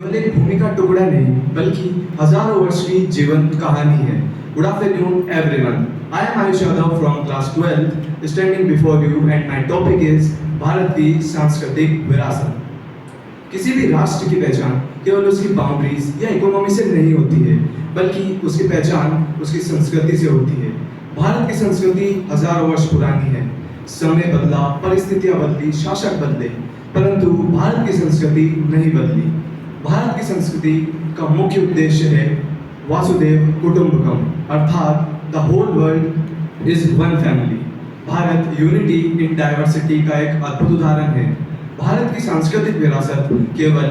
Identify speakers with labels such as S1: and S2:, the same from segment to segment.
S1: केवल एक भूमि का टुकड़ा नहीं बल्कि हजारों वर्ष की जीवंत कहानी है। Good afternoon everyone. I am Ayush Yadav from class 12 standing before you and my topic is Bharat की सांस्कृतिक विरासत। किसी भी राष्ट्र की पहचान केवल उसकी बाउंड्रीज या इकोनॉमी से नहीं होती है, बल्कि उसकी पहचान उसकी संस्कृति से होती है। भारत की संस्कृति हजारों वर्ष पुरानी है। समय बदला, परिस्थितियां बदली, शासक बदले, परंतु भारत की संस्कृति नहीं बदली। भारत की संस्कृति का मुख्य उद्देश्य है वासुदेव कुटुंबकम, अर्थात the whole world is one family. Bharat unity in diversity का एक अद्भुत उदाहरण है। भारत की सांस्कृतिक विरासत केवल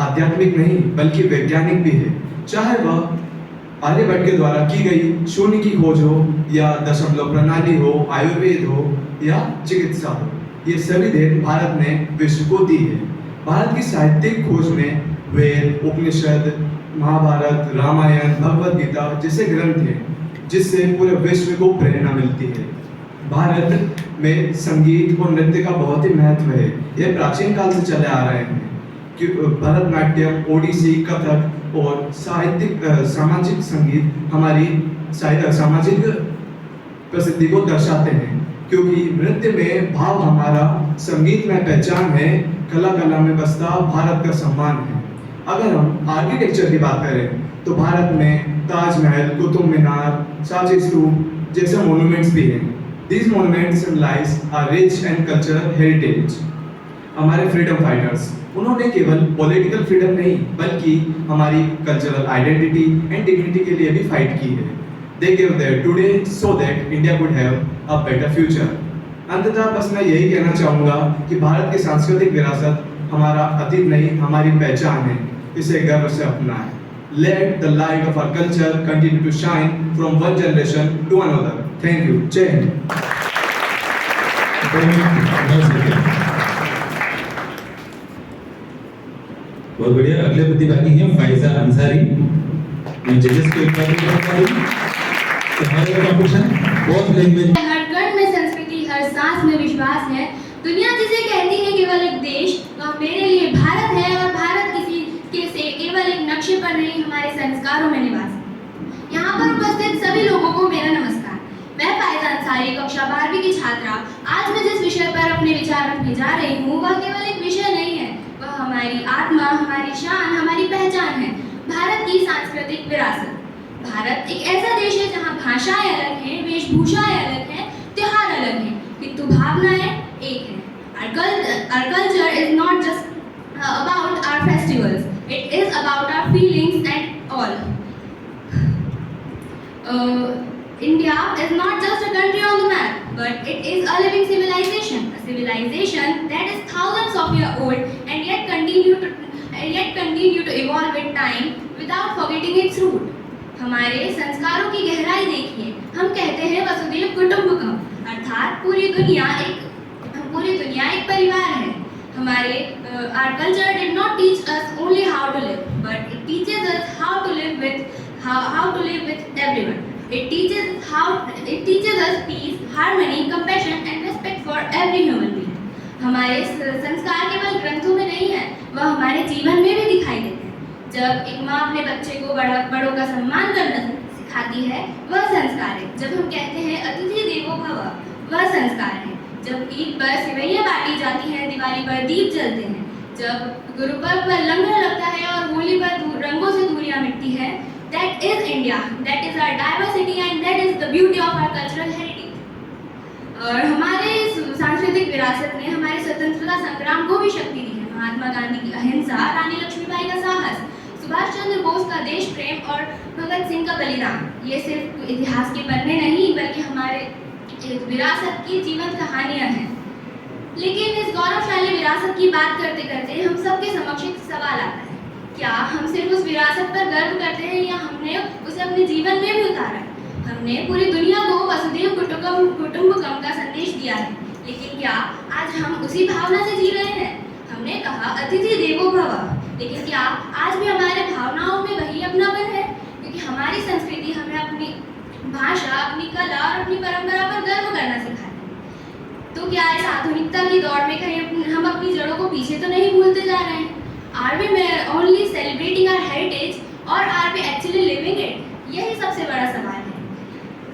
S1: आध्यात्मिक नहीं बल्कि वैज्ञानिक भी है। चाहे वह आर्यभट्ट के द्वारा की गई शून्य की खोज हो या दशमलव प्रणाली हो, आयुर्वेद हो या चिकित्सा हो, ये सभी देन भारत ने विश्व को दी है। भारत की साहित्यिक खोज में वेद, उपनिषद, महाभारत, रामायण, भगवद गीता जैसे ग्रंथ हैं जिससे पूरे विश्व को प्रेरणा मिलती है। भारत में संगीत और नृत्य का बहुत ही महत्व है। यह प्राचीन काल से चले आ रहे हैं कि भरतनाट्यम, ओडिसी, कथक और सामाजिक संगीत हमारी सामाजिक प्रसिद्धि को दर्शाते हैं, क्योंकि नृत्य में भाव हमारा, संगीत में पहचान है, कला कला में बसता भारत का सम्मान है। अगर हम आर्किटेक्चर की बात करें तो भारत में ताजमहल, कुतुब मीनार, सांची स्तूप जैसे मॉन्यूमेंट्स भी हैं। These monuments symbolize our rich and cultural heritage. हमारे फ्रीडम फाइटर्स, उन्होंने केवल पॉलिटिकल फ्रीडम नहीं बल्कि हमारी कल्चरल आइडेंटिटी एंड डिग्निटी के लिए भी फाइट की है। They gave their today so that India could have a better future. अंततः बस मैं यही कहना चाहूँगा कि भारत की सांस्कृतिक विरासत हमारा अतीत नहीं, हमारी पहचान है। इसे गर्व से अपनाएं। Let the light of our culture continue to shine from one generation to another. Thank you. जय हिंद।
S2: बहुत बढ़िया। अगले प्रतिभागी हैं फाइजा अंसारी। मैं जजेस को एक बार बता दूं कि हमारा कंपटीशन बहुत लैंग्वेज,
S3: हर कण में संस्कृति, हर सांस में विश्वास है। दुनिया जिसे कहती है केवल एक देश, वह मेरे लिए भारत है और भारत किसी के से केवल एक नक्शे पर नहीं, हमारे संस्कारों में निवास है। यहाँ पर उपस्थित सभी लोगों को मेरा नमस्कार। मैं फाइजा अंसारी, कक्षा 12वीं की छात्रा। आज मैं जिस विषय पर अपने विचार रखने जा रही हूँ वह केवल एक विषय नहीं है, वह हमारी आत्मा, हमारी शान, हमारी पहचान है, भारत की सांस्कृतिक विरासत। भारत एक ऐसा देश है जहाँ भाषाएं अलग हैं, वेशभूषाएं अलग हैं, त्योहार अलग हैं, किंतु भावनाएं एक हैं। Our culture is not just about our festivals; it is about our feelings and all. India is not just a country on the map, but it is a living civilization. A civilization that is thousands of years old and yet continue to evolve with time without forgetting its root. हमारे संस्कारों की गहराई देखिए। हम कहते हैं वसुधैव कुटुंबकम, अर्थात पूरी दुनिया एक परिवार है। हमारे our culture did not teach us only how to live, but it teaches us how to live with everyone. It teaches us peace, harmony, compassion and respect for every human being. हमारे संस्कार केवल ग्रंथों में नहीं है, वह हमारे जीवन में भी दिखाई देते हैं। जब एक माँ अपने बच्चे को बड़ों का सम्मान करना सिखाती है, वह संस्कार है। जब हम कहते हैं अतिथि देवो भव, वह संस्कार है। जब ईद पर सेवइयां बांटी जाती हैं, दिवाली पर दीप जलते हैं, जब गुरुपर्व पर लंगर लगता है और होली पर रंगों से दूरियां मिटती है, that is India, that is our diversity and that is the beauty of our cultural heritage. और हमारे सांस्कृतिक विरासत ने हमारे स्वतंत्रता संग्राम को भी शक्ति दी है। महात्मा गांधी की अहिंसा, रानी लक्ष्मीबाई का साहस, सुभाष चंद्र बोस का देश प्रेम और भगत सिंह का बलिदान, ये सिर्फ इतिहास के पन्ने नहीं बल्कि हमारे विरासत की जीवंत कहानियां हैं। लेकिन इस गौरवशाली विरासत की बात करते करते हम सबके समक्ष एक सवाल आता है, क्या हम सिर्फ उस विरासत पर गर्व करते हैं या हमने उसे अपने जीवन में भी उतारा है? हमने पूरी दुनिया को वसुधैव कुटुंबकम का संदेश दिया है, लेकिन क्या आज हम उसी भावना से जी रहे हैं? हमने कहा अतिथि देवो भव, लेकिन क्या आज भी हमारे भावनाओं में वही अपनापन है? क्योंकि हमारी संस्कृति हमें अपनी भाषा, अपनी कला और अपनी परंपरा पर गर्व करना सिखाती है। तो क्या इस आधुनिकता की दौड़ में कहीं हम अपनी जड़ों को पीछे तो नहीं भूलते जा रहे हैं? Are we only celebrating our heritage or are we actually living it? यही सबसे बड़ा सवाल है,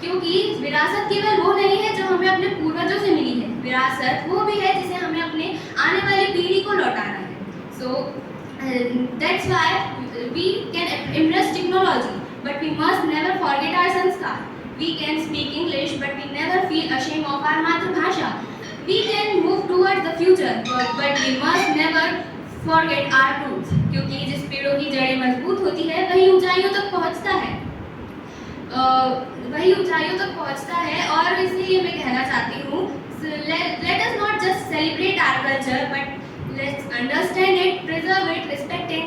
S3: क्योंकि विरासत केवल वो नहीं है जो हमें अपने पूर्वजों से मिली है, विरासत वो भी है जिसे हमें अपने आने वाली पीढ़ी को लौटाना है. So that's why we can embrace technology, but we must never forget our sanskar. We can speak English, but we never feel ashamed of our मातृभाषा. We can move towards the future, but we must never forget our roots. क्योंकि जिस पेड़ों की जड़ें मजबूत होती है वही ऊंचाइयों तक पहुंचता है. और इसलिए मैं कहना चाहती हूँ, let us not just celebrate our culture, but let's understand it, preserve it, respect it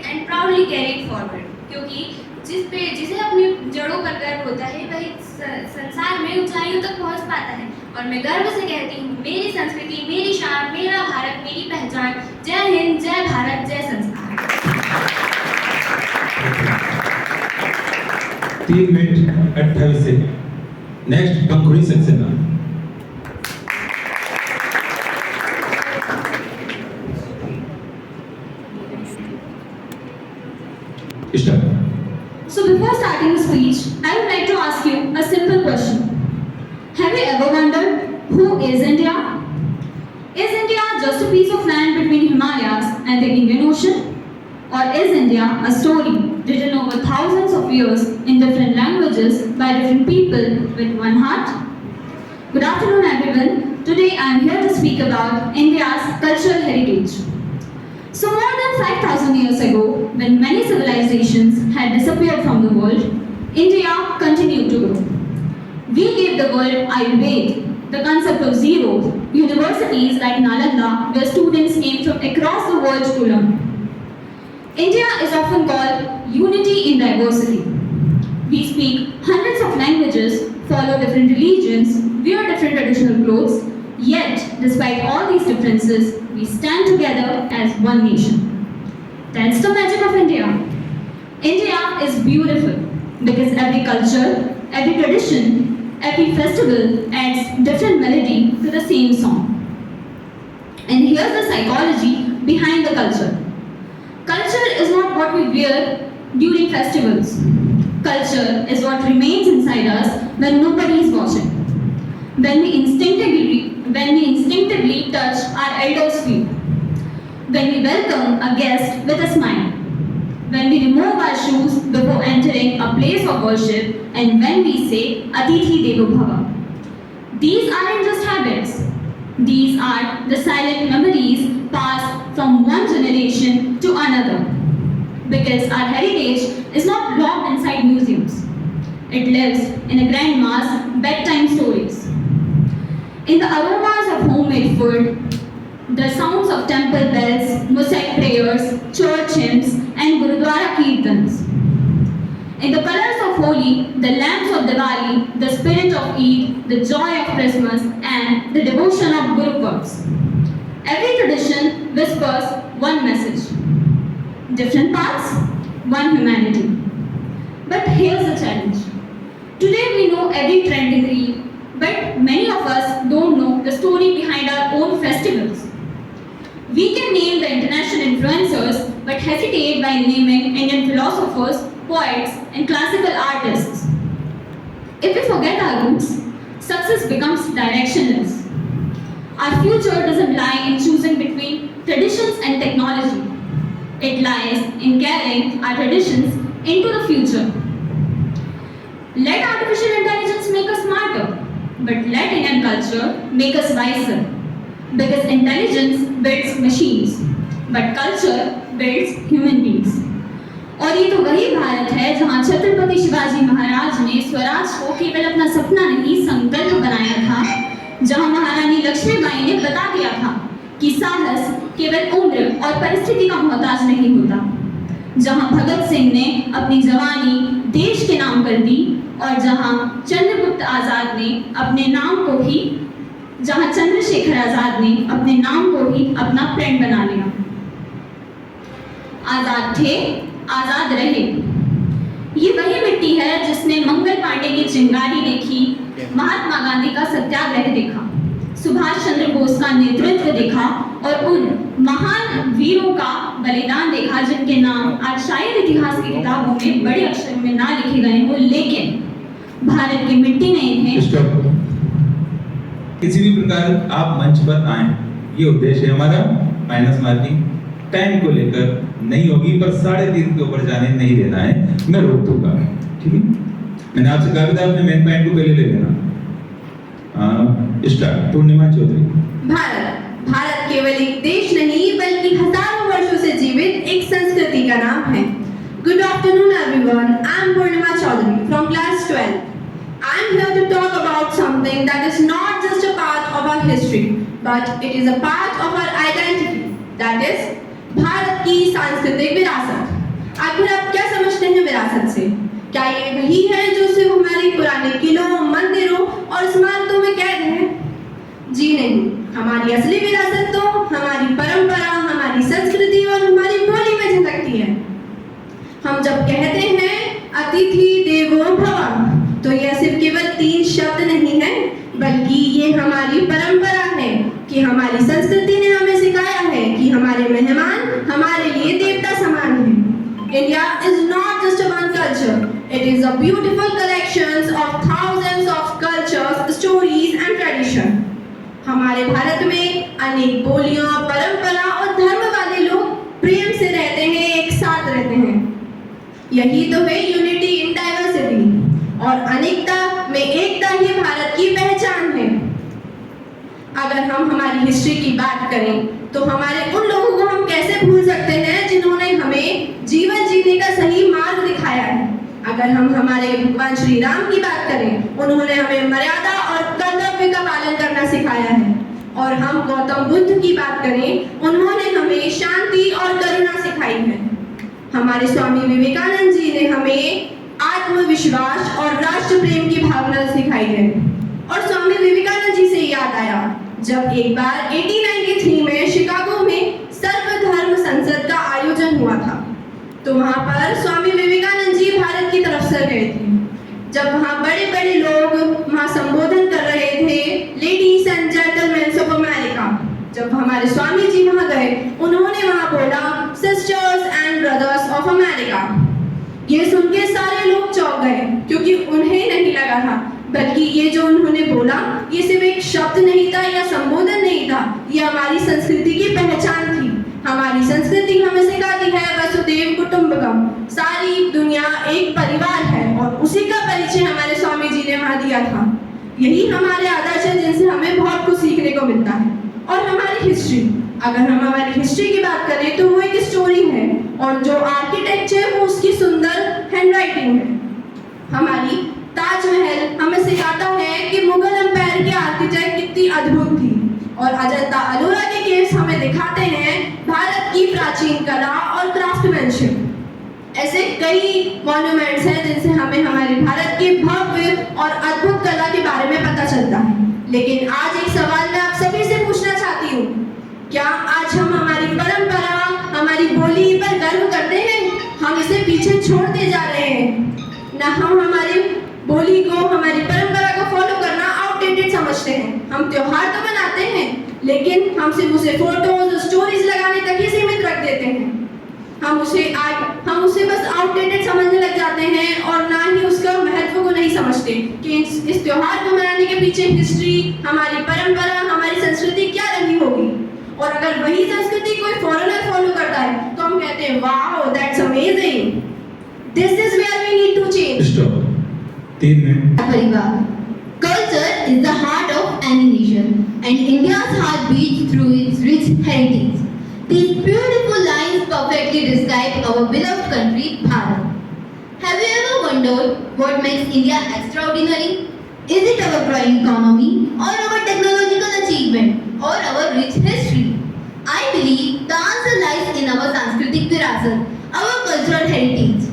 S3: and proudly carry it forward. क्योंकि जिसे अपनी जड़ों पर गर्व होता है वही संसार में ऊंचाइयों तक पहुंच पाता है. और मैं गर्व से कहती हूँ, मेरी संस्कृति, मेरी शान, मेरा भारत, मेरी पहचान. जय हिंद, जय भारत, जय संस्कार.
S2: 3 minute 28 second. Next Pankhudi Saxena. Start.
S4: So before starting the speech, I would like to ask you a simple question. Have you ever wondered who is India? Is India just a piece of land between Himalayas and the Indian Ocean? Or is India a story written over thousands of years in different languages by different people with one heart? Good afternoon everyone. Today I am here to speak about India's cultural heritage. So more than 5,000 years ago, when many civilizations had disappeared from the world, India continued to grow. We gave the world Ayurveda, the concept of zero, universities like Nalanda where students came from across the world to learn. India is often called unity in diversity. We speak hundreds of languages, follow different religions, wear different traditional clothes, yet despite all these differences, we stand together as one nation. That's the magic of India. India is beautiful because every culture, every tradition, every festival adds different melody to the same song. And here's the psychology behind the culture. Culture is not what we wear during festivals. Culture is what remains inside us when nobody is watching. When we instinctively touch our elders' feet. When we welcome a guest with a smile. When we remove our shoes before entering a place of worship, and when we say Atithi Devo Bhava. These aren't just habits. These are the silent memories passed from one generation to another. Because our heritage is not locked inside museums. It lives in a grandma's bedtime stories. In the aromas of homemade food, the sounds of temple bells, mosaic prayers, church hymns, and Gurudwara Kirtans. In the colors of Holi, the lamps of Diwali, the spirit of Eid, the joy of Christmas, and the devotion of Guru Purves. Every tradition whispers one message. Different paths, one humanity. But here's the challenge. Today we know every trending reel, but many of us don't know the story behind our own festivals. We can name the international influencers, but hesitate by naming Indian philosophers, poets, and classical artists. If we forget our roots, success becomes directionless. Our future doesn't lie in choosing between traditions and technology. It lies in carrying our traditions into the future. Let artificial intelligence make us smarter, but let Indian culture make us wiser. Because intelligence builds machines, but culture builds human beings. और ये तो वही भारत है जहाँ छत्रपति शिवाजी महाराज ने स्वराज को केवल अपना सपना नहीं संकल्प बनाया था, जहाँ महारानी लक्ष्मीबाई ने बता दिया था कि साहस केवल उम्र और परिस्थिति का मोहताज नहीं होता, जहाँ भगत सिंह ने अपनी जवानी देश के नाम कर दी और जहाँ चंद्रगुप्त आजाद ने अपने नाम को ही जहाँ चंद्रशेखर आजाद ने अपने नाम को ही अपना फ्रेंड बना लिया। आजाद थे, आजाद रहे। ये वही मिट्टी है जिसने मंगल पांडे की चिंगारी देखी, महात्मा गांधी का सत्याग्रह देखा, सुभाष चंद्र बोस का नेतृत्व देखा और उन महान वीरों का बलिदान देखा जिनके नाम आज शायद इतिहास की किताबों में बड़े अक्षरों में ना लिखे गए हो, लेकिन भारत की मिट्टी ने इन्हें
S2: स्टॉप। किसी भी प्रकार आप मंच पर आए, ये उद्देश्य है हमारा। माइनस मार्किंग टाइम को लेकर नहीं होगी, पर 3.5 के ऊपर जाने नहीं देना है, मैं रोक दूंगा। ठीक है, मैंने आपसे कहा था अपने मेन पॉइंट को पहले ले लेना। स्टार्ट। पूर्णिमा चौधरी।
S5: भारत केवल एक देश नहीं बल्कि हजारों वर्षों से जीवित एक संस्कृति का नाम है। Good afternoon everyone. I am Purnima Chaudhary from class 12. I am here to talk about something that is not just a part of our history, but it is a part of our identity. That is Bharat की सांस्कृतिक विरासत। आखिर आप क्या समझते हैं विरासत से? क्या ये वही है जो सिर्फ हमारे पुराने किलों, मंदिरों और स्मारकों में कैद है? जी नहीं, हमारी असली विरासत तो हमारी परंपरा, हमारी संस्कृति और हमारी बोली में झलकती है। हम जब कहते हैं अतिथि देवो भव, तो यह सिर्फ केवल 3 शब्द नहीं है, बल्कि ये हमारी परंपरा है कि हमारी संस्कृति ने हमें सिखाया है कि हमारे मेहमान हमारे लिए देवता समान हैं। India is not just a one culture; it is a beautiful collections of thousands of cultures, stories and tradition. हमारे भारत में अनेक बोलियां, परंपरा और धर्म वाले लोग प्रेम से रहते हैं, एक साथ रहते हैं। यही तो है यूनिटी इन डाइवर्सिटी, और अनेकता में एकता ही भारत की पहचान है। अगर हम हमारी हिस्ट्री की बात करें तो हमारे उन लोगों को हम कैसे भूल सकते हैं जिन्होंने हमें जीवन जीने का सही मार्ग दिखाया है। अगर हम हमारे भगवान श्री राम की बात करें, उन्होंने हमें मर्यादा और कर्तव्य का पालन करना सिखाया है। और हम गौतम बुद्ध की बात करें, उन्होंने हमें शांति और करुणा सिखाई है। हमारे स्वामी विवेकानंद जी ने हमें आत्मविश्वास और राष्ट्र प्रेम की भावना सिखाई है। और स्वामी विवेकानंद जी से याद आया, जब एक बार 1893 में शिकागो में सर्वधर्म संसद का आयोजन हुआ था, तो वहां पर स्वामी विवेकानंद जी भारत की तरफ से गए थे। जब वहां बड़े बड़े लोग वहां संबोधन कर रहे थे, ladies and gentleman of America, जब हमारे स्वामी जी वहां गए, उन्होंने वहां बोला sisters and brothers of America. ये सुन के सारे लोग चौंक गए, क्योंकि उन्हें नहीं लगा था, बल्कि ये जो उन्होंने बोला ये सिर्फ एक शब्द नहीं था या संबोधन नहीं था, ये हमारी संस्कृति की पहचान थी। हमारी संस्कृति हमें सिखाती है वसुदेव कुटुंबकम, सारी दुनिया एक परिवार है, और उसी का परिचय हमारे स्वामी जी ने वहां दिया था। यही हमारे आदर्श है जिनसे हमें बहुत कुछ सीखने को मिलता है। और हमारी हिस्ट्री, अगर हम हमारी हिस्ट्री की बात करें तो वो एक स्टोरी है, और जो आर्किटेक्चर है वो उसकी सुंदर हैंडराइटिंग है। हमारी ताजमहल हमें सिखाता है कि मुगल एम्पायर की आर्किटेक्ट कितनी अद्भुत थी, और अजंता अलोरा के केव्स हमें दिखाते हैं भारत की प्राचीन कला और क्राफ्टमैनशिप। ऐसे कई मॉन्यूमेंट्स हैं जिनसे हमें हमारे भारत की भव्य और अद्भुत कला के बारे में पता चलता है। लेकिन आज एक सवाल मैं आप सभी से पूछना चाहती हूँ, क्या आज हम हमारी परंपरा, हमारी बोली पर गर्व करते हैं? हम इसे पीछे छोड़ते जा रहे हैं। ना हम हमारी बोली को, हमारी परंपरा को फॉलो करना आउटडेटेड समझते हैं। हम त्योहार तो मनाते हैं, लेकिन हम सिर्फ उसे फोटोज, स्टोरीज लगाने तक ही सीमित रख देते हैं। हम उसे बस आउटडेटेड समझने लग जाते हैं, और ना ही उसका महत्व को नहीं समझते कि इस त्योहार को मनाने के पीछे हिस्ट्री, हमारी परंपरा, हमारी संस्कृति क्या रही होगी। और अगर वही संस्कृति कोई फॉरेनर फॉलो करता है तो हम कहते हैं wow that's amazing, this is where we need to change.
S2: Stop. 3 minute.
S6: Parivar. Culture is the heart of any nation, and India's heart beats through its rich heritage. These beautiful lines perfectly describe our beloved country, Bharat. Have you ever wondered what makes India extraordinary? Is it our growing economy, or our technological achievement, or our rich history? I believe the answer lies in our Sanskritik Virasat, our cultural heritage.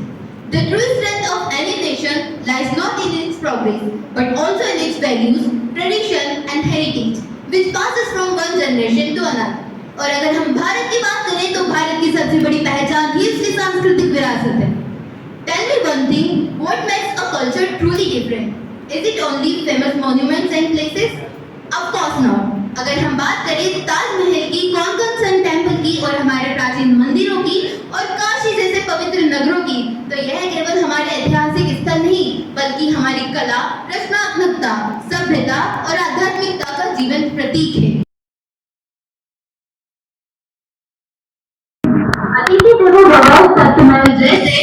S6: The true strength of any nation lies not in its progress, but also in its values, tradition and heritage, which passes from one generation to another. और अगर हम भारत की बात करें तो भारत की सबसे बड़ी पहचान ही उसकी सांस्कृतिक विरासत है। Tell me one thing, what makes a culture truly different? Is it only famous monuments and places? Of course not. अगर हम बात करें ताजमहल की, कौन कौन सन टेम्पल की और हमारे प्राचीन मंदिरों की और काशी जैसे पवित्र नगरों की, तो यह केवल हमारे ऐतिहासिक स्थल नहीं बल्कि हमारी कला, रचनात्मकता, सभ्यता और आध्यात्मिकता का जीवंत प्रतीक है। अतिथि देवो भव तत्समय जैसे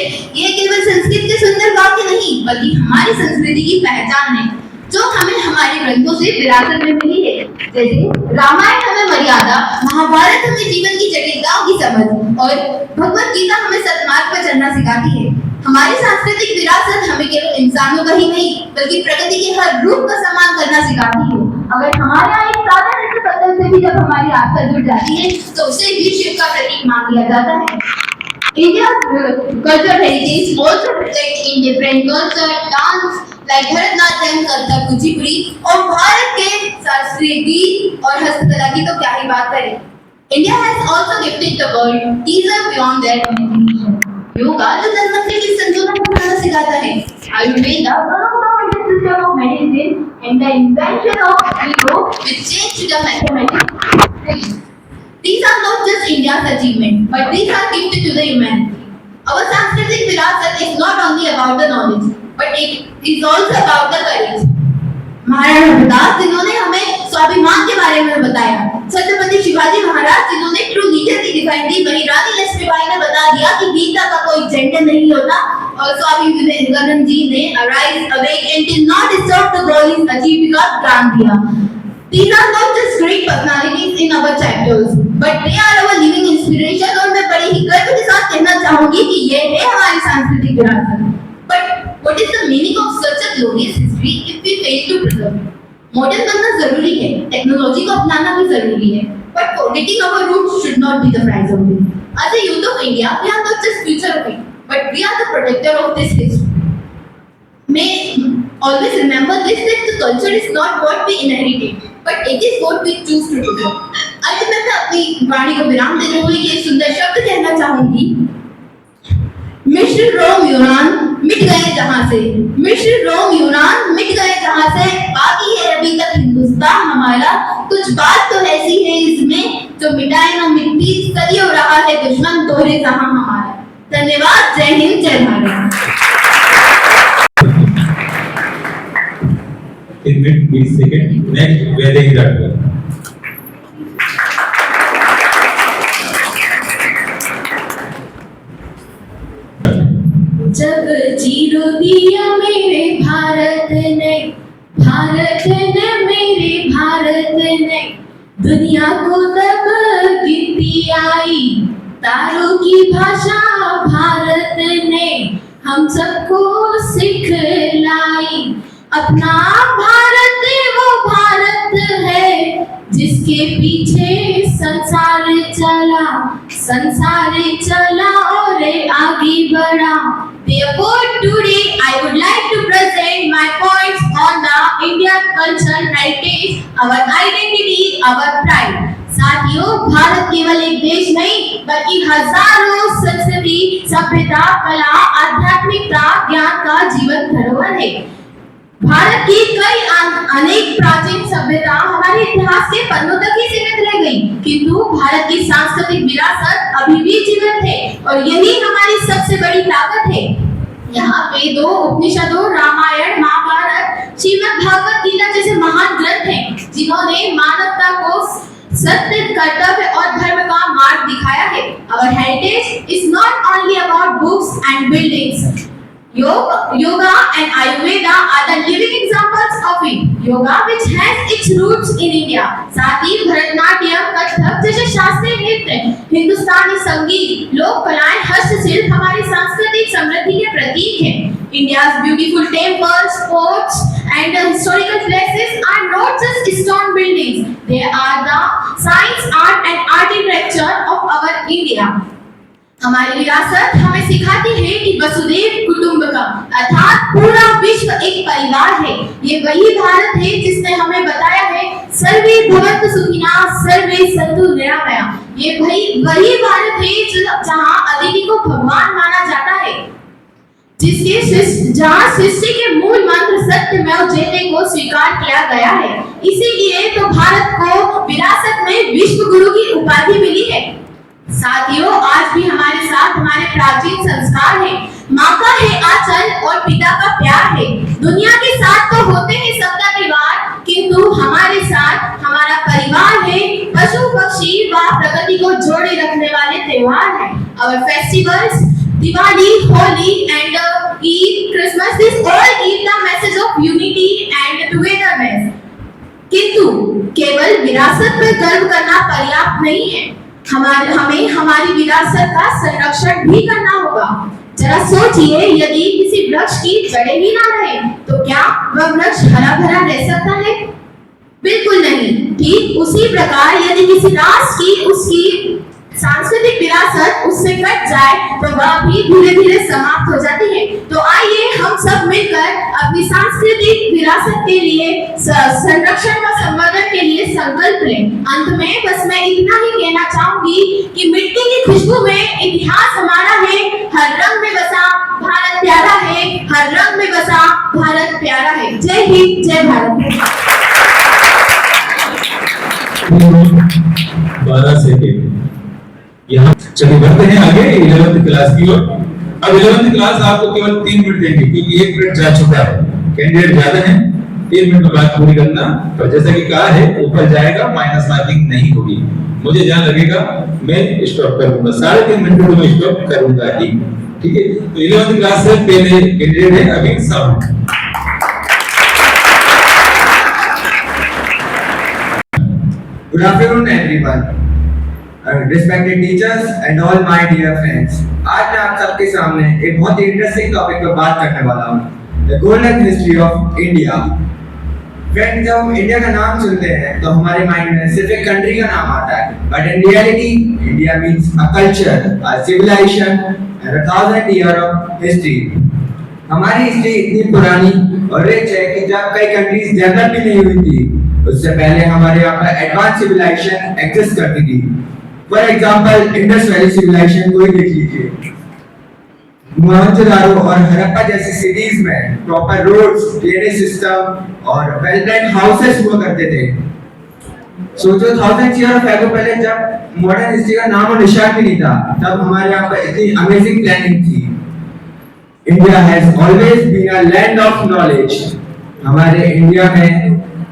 S6: ये केवल संस्कृत के सुंदर वाक्य नहीं बल्कि हमारी संस्कृति की पहचान है जो हमें हमारे ग्रंथों से विरासत में मिली है। जैसे रामायण हमें मर्यादा, महाभारत हमें जीवन की जटिलताओं की समझ और भगवत गीता हमें सन्मार्ग पर चलना सिखाती है। हमारी सांस्कृतिक विरासत हमें केवल इंसानों का ही नहीं बल्कि प्रकृति के हर रूप का सम्मान करना सिखाती है। अगर हमारे यहाँ एक साधारण से पत्थर से भी जब हमारी आस्था जुड़ जाती है तो उसे भी शिव का प्रतीक मान लिया जाता है। India's cultural heritage also reflects in different culture, dance like Bharatanatyam, Kathak, Kuchipudi और भारत के शास्त्रीय गीत और हस्तकला की तो क्या ही बात करें। India has also gifted the world teaser beyond their imagination. Yoga जो तन्मय की संतुलन बनाना सिखाता है। Ayurveda one of the oldest system of medicine and the invention of zero which changed the mathematics. These are not just India's achievement, but these are gifted to the humanity. Our सांस्कृतिक विरासत is not only about the knowledge, but it is also about the courage. Maharana Pratap जिन्होंने हमें स्वाभिमान के बारे में बताया, छत्रपति शिवाजी महाराज जिन्होंने ट्रू लीडर की डिफाइन दी, वही रानी लक्ष्मीबाई ने बता दिया कि वीरता का कोई जेंडर नहीं होता, और स्वामी विवेकानंद जी ने arise, awake and did not stop the goal is achieved because ज्ञान दिया. These are not just great personalities in our chapters, but they are our living inspiration. और मैं बड़े ही गर्व के साथ कहना चाहूंगी कि ये है हमारी सांस्कृतिक विरासत. But what is the meaning of such a glorious history if we fail to preserve it? Modern बनना जरूरी है, टेक्नोलॉजी को अपनाना भी जरूरी है, but forgetting our roots should not be the price of it. As a youth of India, we are not just future of it, but we are the protector of this history. May always remember this that the culture is not what we inherited, but it is what we choose to do. आज मैं अपनी वाणी को विराम देते हुए ये सुंदर शब्द कहना चाहूंगी, मिस्र रोम यूनान मिट गए जहां से, मिस्र रोम यूनान मिट गए जहां से, बाकी है अभी तक हिंदुस्तान हमारा, कुछ बात तो ऐसी है इसमें जो मिटाए ना मिटती, सदियों रहा है दुश्मन दोहरे जहां हमारा. धन्यवाद. जय हिंद, जय Bharat.
S2: In mid 20 seconds, next Vedic Rattler.
S7: जब जीरो दिया मेरे भारत ने, भारत ने मेरे भारत ने, दुनिया को तब गिनती आई, तारों की भाषा भारत ने हम सबको सिखलाई. अपना भारत वो भारत है जिसके पीछे संसार चला और आगे बढ़ा. Therefore, today I would like to present my points on the Indian cultural heritage, our identity, our pride. साथियों, भारत केवल एक देश नहीं बल्कि हजारों संस्कृति, सभ्यता, कला, आध्यात्मिकता, ज्ञान का जीवन धरोहर है. भारत की कई अनेक प्राचीन सभ्यता हमारे इतिहास के पन्नों तक ही सीमित रह गई, किंतु भारत की सांस्कृतिक विरासत अभी भी जीवित है और यही हमारी सबसे बड़ी ताकत है. यहाँ वेदों, उपनिषदों, रामायण, महाभारत, श्रीमद् भागवत गीता जैसे महान ग्रंथ हैं जिन्होंने मानवता को सत्य, कर्तव्य और धर्म का मार्ग दिखाया है. Our heritage is not only about books and buildings. Yoga and Ayurveda are the living examples of it. Yoga, which has its roots in India. साथ ही भरतनाट्यम, कथक जैसे शास्त्रीय नृत्य, हिंदुस्तानी संगीत, लोक कलाएं, हस्तशिल्प हमारी सांस्कृतिक समृद्धि के प्रतीक हैं. India's beautiful temples, forts, and historical places are not just stone buildings. They are the science, art, and architecture of our India. हमारी विरासत हमें सिखाती है कि वसुधैव कुटुंबकम अर्थात पूरा विश्व एक परिवार है. ये वही भारत है जिसने हमें बताया है सर्वे भवन्तु सुखिनः सर्वे सन्तु निरामया. ये वही भारत है जहाँ अतिथि को भगवान माना जाता है. जहाँ सृष्टि के मूल मंत्र सत्यमेव जयते को स्वीकार किया गया है। इसीलिए तो भारत को विरासत में विश्व गुरु की उपाधि मिली है। साथियों, आज भी हमारे साथ हमारे प्राचीन संस्कार हैं। माँ का है आंचल और पिता का प्यार है। दुनिया के साथ तो होते हैं सबका त्योहार, किंतु हमारे साथ हमारा परिवार है, पशु पक्षी व प्रकृति को जोड़े रखने वाले त्योहार हैं। Our festivals, Diwali, Holi and Eid, Christmas, this all give the message of unity and togetherness. किंतु केवल विरासत पर गर्व करना पर्याप्त नहीं है। हमें हमारी विरासत का संरक्षण भी करना होगा। जरा सोचिए, यदि किसी वृक्ष की जड़ें ही ना रहे तो क्या वह वृक्ष हरा भरा रह सकता है? बिल्कुल नहीं। ठीक उसी प्रकार यदि किसी राष्ट्र की उसकी सांस्कृतिक विरासत उससे कट जाए तो वह भी धीरे धीरे समाप्त हो जाती है। तो आइए हम सब मिलकर अपनी सांस्कृतिक विरासत के लिए संरक्षण व संवर्धन के लिए संकल्प लें। अंत में बस मैं इतना ही कहना चाहूंगी कि मिट्टी की खुशबू में इतिहास हमारा है। हर रंग में बसा भारत प्यारा है, हर रंग में बसा भारत प्यारा है। जय हिंद, जय भारत।
S2: 12 सेकेंड यहाँ चलिए बढ़ते हैं आगे 11th क्लास की ओर। अब 11th क्लास आपको केवल 3 मिनट देंगे क्योंकि 1 मिनट जा चुका है, कैंडिडेट ज्यादा हैं। 3 मिनट में बात पूरी करना, और जैसा कि कहा है ऊपर जाएगा, माइनस मार्किंग नहीं होगी। मुझे जहां लगेगा मैं स्टॉप कर दूंगा, 3.5 मिनट में मैं स्टॉप करूंगा ही, ठीक है। तो 11th क्लास से पहले कैंडिडेट है अभी सब।
S1: Good afternoon everyone. Respected teachers and all my dear friends. आज मैं आप सबके सामने एक बहुत ही इंटरेस्टिंग टॉपिक पर बात करने वाला हूँ, The Golden History of India. Friends, जब हम इंडिया का नाम सुनते हैं तो हमारे माइंड में सिर्फ एक कंट्री का नाम आता है, but in reality India means a culture, a civilization and 1000 year of history. हमारी हिस्ट्री इतनी पुरानी और रिच है कि जब कई कंट्रीज डेवलप भी नहीं हुई थी, उससे पहले हमारे यहाँ पर एडवांस सिविलाइजेशन एग्जिस्ट करती थी। For example Indus valley civilization को ही देख लीजिए। मोहनजोदारो और हड़प्पा जैसी सिटीज में प्रॉपर रोड्स, ड्रेनेज सिस्टम और वेल प्लान्ड हाउसेस हुआ करते थे। सोचो 1000 ईयर अगो पहले जब मॉडर्न हिस्ट्री का नाम और निशान भी नहीं था, तब हमारे यहाँ पर इतनी अमेजिंग प्लानिंग थी। India has always been a land of knowledge. हमारे इंडिया में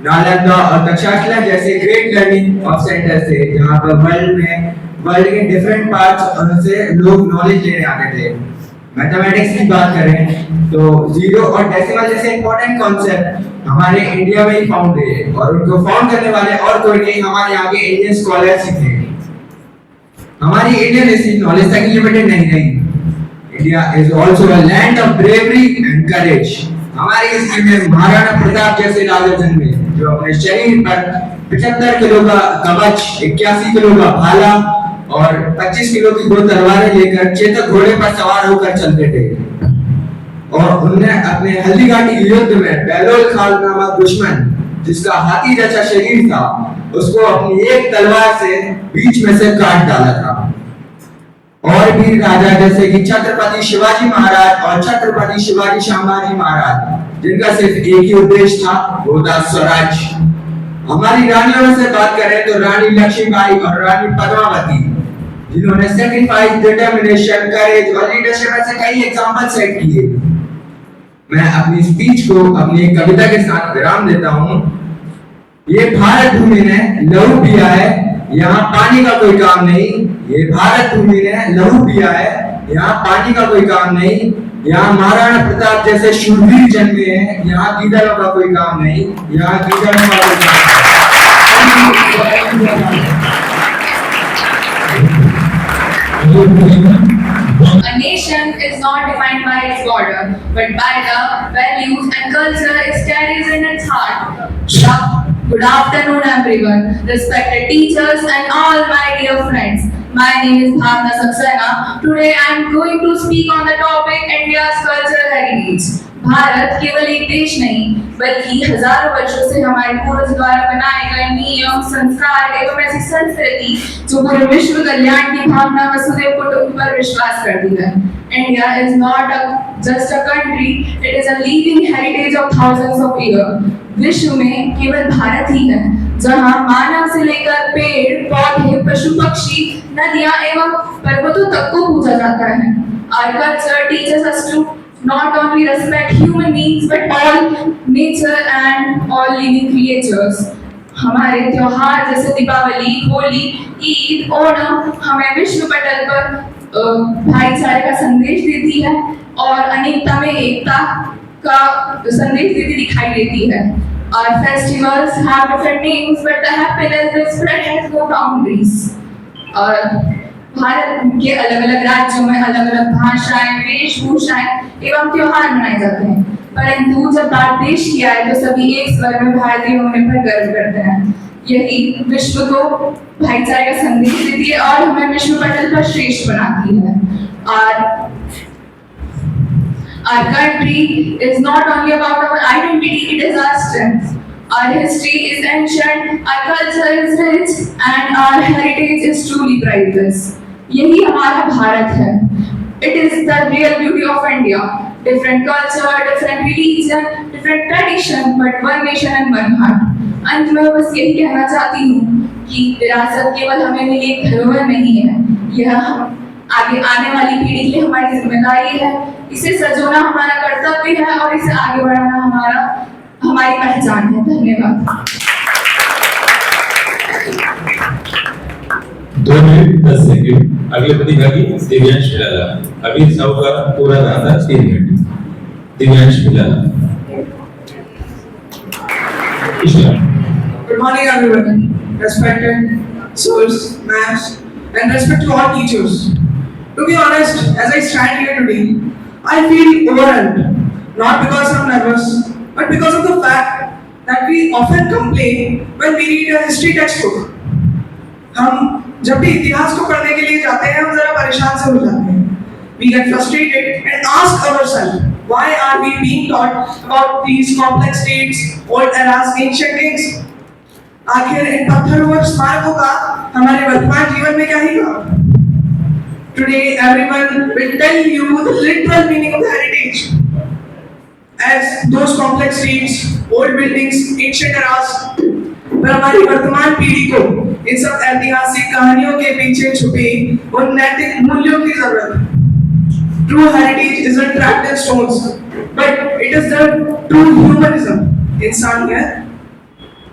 S1: नालंदा और तक्षशिला जैसे ग्रेट लर्निंग ऑफ सेंटर्स थे, जहाँ पर वर्ल्ड के डिफरेंट पार्ट्स से लोग नॉलेज लेने आते थे। मैथमेटिक्स की बात करें तो जीरो और डेसिमल जैसे इंपॉर्टेंट कॉन्सेप्ट हमारे इंडिया में ही फाउंड हुए, और उनको फाउंड करने वाले और कोई नहीं, हमारे यहाँ के इंडियन स्कॉलर्स ही थे। हमारी इंडियन हिस्ट्री नॉलेज तक लिमिटेड नहीं रही। India is also a land of bravery and courage. हमारी हिस्ट्री में महाराणा प्रताप जैसे राजा जन्मे, जो अपने शरीर पर 75 किलो का कवच, 81 किलो का भाला और 25 किलो की 2 तलवारें लेकर चेतक घोड़े पर सवार होकर चलते थे। और उन्होंने अपने हल्दीघाटी युद्ध में बेलोल खान नामक दुश्मन, जिसका हाथी जैसा शरीर था, उसको अपनी एक तलवार से बीच में से काट डाला था। और भी राजा जैसे कि छत्रपति शिवाजी महाराज और छत्रपति शिवाजी शामराजी महाराज, जिनका सिर्फ एक ही उद्देश्य था, वो था स्वराज। हमारी रानियों से बात करें तो रानी लक्ष्मीबाई और रानी पद्मावती, जिन्होंने सैक्रिफाइस, डिटर्मिनेशन, करेज और लीडरशिप ऐसे कई एग्जांपल सेट किए। मैं अपनी स्पीच को अपनी एक कविता के साथ विराम देता हूँ। ये भारत भूमि ने लहू पिया है, यहाँ पानी का कोई काम नहीं। ये भारत भूमि ने लहू पिया है, यहाँ पानी का कोई काम नहीं। यहाँ महाराणा प्रताप जैसे शूरवीर जन्मे हैं, यहाँ गीदड़ों का कोई काम नहीं। यहाँ गीदड़ों का कोई काम नहीं।
S8: A nation is not defined by its border, but by the values and culture it carries in its heart. Good afternoon, everyone, respected teachers and all my dear friends. My name is Bhavna Saxena. Today I am going to speak on the topic India's cultural heritage. Bharat केवल एक देश नहीं, बल्कि हजारों वर्षों से हमारे पूर्वज द्वारा बनाए गए नियम, संस्कार एवं ऐसी संस्कृति जो पूरे विश्व कल्याण की भावना वसुधैव कुटुंबकम पर विश्वास करती है। India is not just a country, it is a living heritage of thousands of years. विश्व में केवल भारत ही है जहाँ मानव से लेकर पेड़, पौधे, पशु, पक्षी, नदियाँ एवं पर्वतों तक को पूजा जाता है. Our culture teaches us to not only respect human beings but all nature and all living creatures. हमारे त्योहार जैसे दीपावली, होली, ईद, ओणम हमें विश्व पटल पर भाईचारे का संदेश देती है और अनेकता में एकता का संदेश देती दिखाई देती है. Our festivals have different names, but the happiness they spread has no boundaries. और भारत के अलग-अलग राज्यों में अलग-अलग भाषाएं, वेशभूषाएं एवं त्योहार मनाए जाते हैं. परंतु जब बात देश की आए तो सभी एक स्वर में भारतीय होने पर गर्व करते हैं. यही विश्व को भाईचारे का संदेश देती है और हमें विश्व पटल पर श्रेष्ठ बनाती है. Our country is not only about our identity, it is our strength. Our history is ancient, our culture is rich, and our heritage is truly priceless. यही हमारा भारत है. It is the real beauty of India. Different culture, different religion, different tradition, but one nation and one heart. अंत में बस यही कहना चाहती हूँ कि विरासत केवल हमें मिली एक धरोहर नहीं है. यह आगे आने वाली पीढ़ी के लिए हमारी जिम्मेदारी है. इसे सजोना हमारा कर्तव्य है और इसे आगे बढ़ाना हमारी पहचान है. धन्यवाद.
S2: 2 मिनट 10 सेकंड. अगले प्रतिभागी दिव्यांश फिलाला. अभी सब का पूरा रहा 3 minute. Divyansh Filala.
S9: Good morning, everyone. Respected sirs, ma'ams, and respect to all teachers. To be honest, as I stand here today, I feel overwhelmed. Not because I'm nervous, but because of the fact that we often complain when we read a history textbook. हम जब भी इतिहास को पढ़ने के लिए जाते हैं, हम जरा परेशान से हो जाते हैं. We get frustrated and ask ourselves, why are we being taught about these complex states, old eras, ancient things? आखिर इन पत्थरों और स्मारकों का हमारे वर्तमान जीवन में क्या ही काम? Today, everyone will tell you the literal meaning of the heritage, as those complex states, old buildings, ancient eras. पर हमारी वर्तमान पीढ़ी को इन सब ऐतिहासिक कहानियों के पीछे छुपे उन नैतिक मूल्यों की जरूरत है. True heritage isn't trapped in stones, but it is the true humanism. इंसानियत.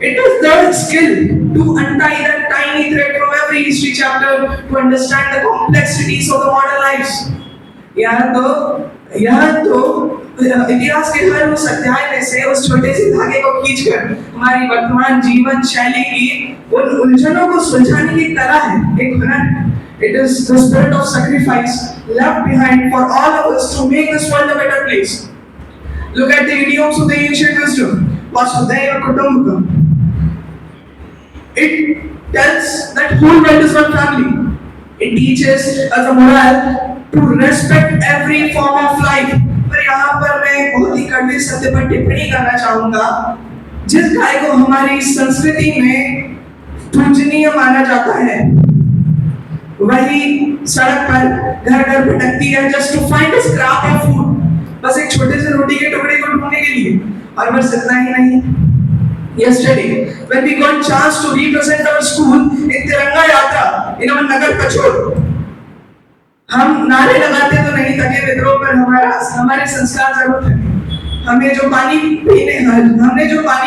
S9: It is the skill to untie that tiny thread from every history chapter to understand the complexities of the modern lives. यह तो इतिहास के हर उस अध्याय में से उस छोटे से धागे को खींचकर हमारी वर्तमान जीवन शैली की उन उलझनों को सुलझाने की कला है, एक हुनर. It is the spirit of sacrifice left behind for all of us to make this world a better place. Look at the idioms of the ancient wisdom. Vasudhaiva Kutumbakam. It tells that whole world is one family. It teaches us a moral to respect every form of life. पर यहाँ पर मैं बहुत ही कड़वे सत्य पर टिप्पणी करना चाहूँगा. जिस गाय को हमारी संस्कृति में पूजनीय माना जाता है, वही सड़क पर घर घर भटकती है just to find a scrap of food. बस एक छोटे से रोटी के टुकड़े को ढूंढने के लिए. और बस इतना ही नहीं. Yesterday, when we got chance to represent our school in तिरंगा यात्रा in our नगर कचोर, हम नारे लगाते तो नहीं थके विद्रोह पर हमारे संस्कार जरूर है. हमने जो पानी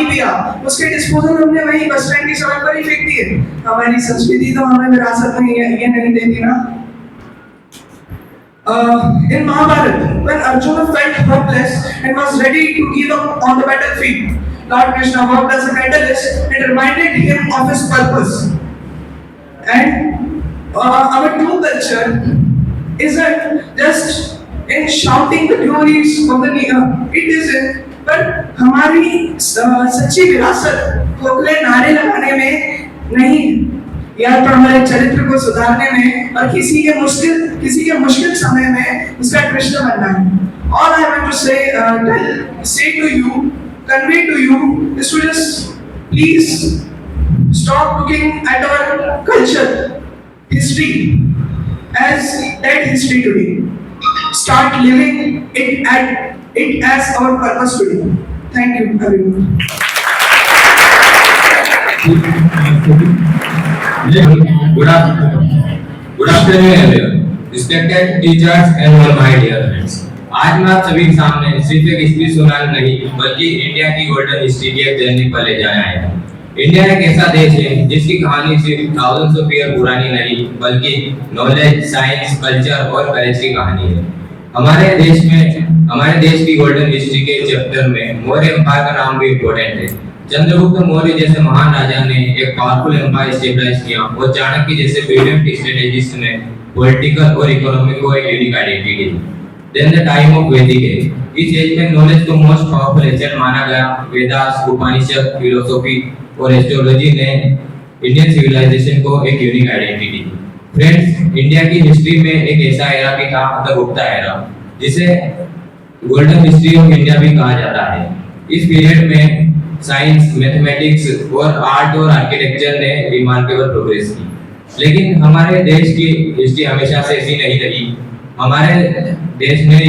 S9: पिया उसके डिस्पोजल हमने वही बस स्टैंड की सड़क पर ही फेंक दिए. हमारी संस्कृति तो हमें विरासत में ये नहीं देती ना. In Mahabharata, when Arjuna felt hopeless and was ready to give up on the battlefield, Lord Krishna worked as a catalyst and reminded him of his purpose. And our true culture isn't just in shouting the glories of the Niyam. It isn't. पर हमारी सच्ची विरासत खोखले नारे लगाने में नहीं, या तो हमारे चरित्र को सुधारने में और किसी के मुश्किल समय में उसका कृष्ण बनना है. All I want to say to you, convey to you is to just please stop looking at our culture, history as dead history today. start living it as our purpose today. Thank you, everyone.
S10: Good afternoon, everyone. Respected teachers and all my dear friends. आज मैं आप सभी के सामने सिर्फ एक speech सुनाना नहीं बल्कि इंडिया की गोल्डन हिस्ट्री की एक जर्नी पर ले जाना आया हूँ। इंडिया एक ऐसा देश है जिसकी कहानी सिर्फ थाउजेंड्स ऑफ ईयर पुरानी नहीं बल्कि नॉलेज, साइंस, कल्चर और करेज की कहानी है। हमारे देश की गोल्डन हिस्ट्री के चैप्टर में मौर्य एम्पायर का नाम भी इम्पोर्टेंट है। चंद्रगुप्त मौर्य जैसे महान राजा ने एक पावरफुल एम्पायर स्टेबलाइज किया और चाणक्य जैसे ब्रिलियंट स्ट्रेटेजिस्ट ने पॉलिटिकल और इकोनॉमी को एक यूनिक आइडेंटिटी दी। Then the time of Vedic age. इस एज में नॉलेज को मोस्ट पावरफुल एसेट माना गया। वेदास, उपनिषद, फिलोसॉफी और एस्ट्रोलॉजी ने इंडियन सिविलाइजेशन को एक यूनिक आइडेंटिटी दी। फ्रेंड्स, इंडिया की हिस्ट्री में एक ऐसा एरा भी था, द गुप्ता एरा, जिसे गोल्डन हिस्ट्री ऑफ इंडिया भी कहा जाता है। इस पीरियड में साइंस, मैथमेटिक्स और आर्ट और आर्किटेक्चर ने रिमार्केबल प्रोग्रेस की। लेकिन हमारे देश की हिस्ट्री हमेशा से ऐसी नहीं रही। हमारे देश ने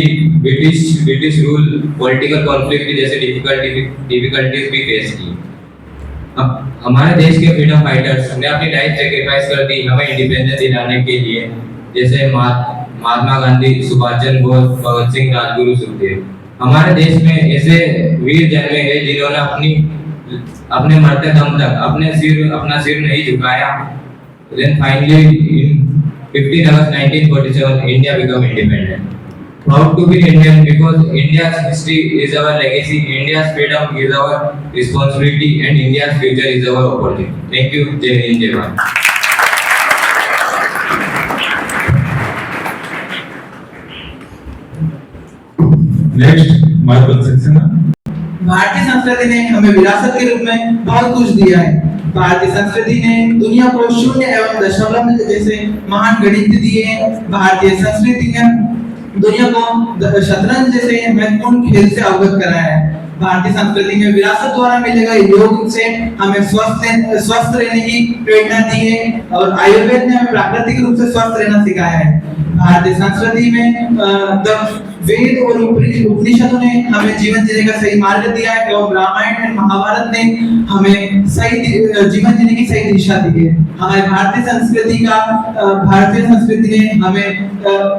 S10: ब्रिटिश रूल, पॉलिटिकल कॉन्फ्लिक्ट जैसे डिफिकल्टीज भी फेस की। हमारे देश के फ्रीडम फाइटर्स ने अपनी लाइफ सैक्रिफाइस कर दी हमें इंडिपेंडेंस दिलाने के लिए, जैसे महात्मा गांधी, सुभाष चंद्र बोस, भगत सिंह, राजगुरु, सुखदेव। हमारे देश में ऐसे वीर जन्मे हैं जिन्होंने अपने मरते दम तक अपना सिर नहीं झुकाया। Then finally in 15 August 1947 India became independent. Proud to be Indian because India's history is our legacy, India's freedom is our responsibility and India's future is our opportunity. Thank you. Jai Hind, Jai Bharat.
S2: Next marble section.
S9: भारतीय संस्कृति ने हमें विरासत के रूप में बहुत कुछ दिया है। भारतीय संस्कृति ने दुनिया को शून्य एवं दशमलव जैसे महान गणित दिए। भारतीय संस्कृति ने दुनिया को शतरंज जैसे महत्वपूर्ण खेल से अवगत कराया है। भारतीय संस्कृति में विरासत द्वारा मिलेगा योग से हमें स्वस्थ रहने की प्रेरणा दी है और आयुर्वेद ने हमें प्राकृतिक रूप से स्वस्थ रहना सिखाया है। भारतीय संस्कृति में वेद और उपनिषदों ने हमें जीवन जीने का सही मार्ग दिया है और रामायण और महाभारत ने हमें सही जीवन जीने की सही दिशा दी है। हमारे भारतीय संस्कृति ने हमें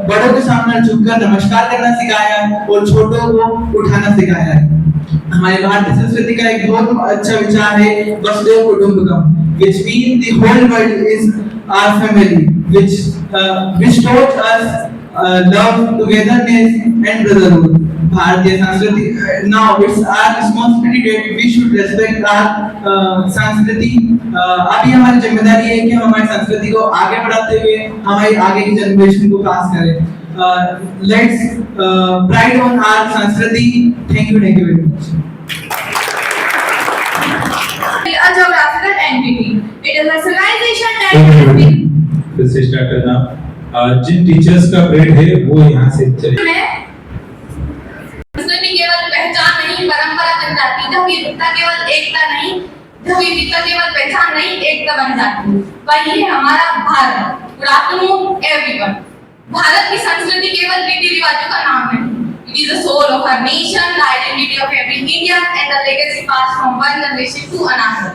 S9: बड़ों के सामने झुककर नमस्कार करना सिखाया है और छोटों को उठाना सिखाया है। हमारे भारतीय संस्कृति का एक बहुत अच्छा विचार है वसुधैव कुटुंबकम, which means the whole world is our family, which taught us love, togetherness and brotherhood. भारतीय संस्कृति, now it's our responsibility that we should respect our संस्कृति। अभी हमारी जिम्मेदारी है कि हम हमारी संस्कृति को आगे बढ़ाते हुए हमारी आगे की जनरेशन को पास करें। Let's pride on our संस्कृति। Thank you very much.
S8: A geographical entity. It is a civilization that has been.
S2: फिर से स्टार्ट करना। जिन टीचर्स का परेड है वो यहाँ से चले।
S8: संस्कृति केवल पहचान नहीं, परंपरा बन जाती। जब विविधता केवल एकता नहीं, जब विविधता केवल पहचान नहीं, एकता बन जाती। वही है हमारा Bharat. Good afternoon everyone. Bharat की संस्कृति केवल रीति रिवाजों का नाम नहीं। It is the soul of our nation, the identity of every Indian, and the legacy passed from one generation to another.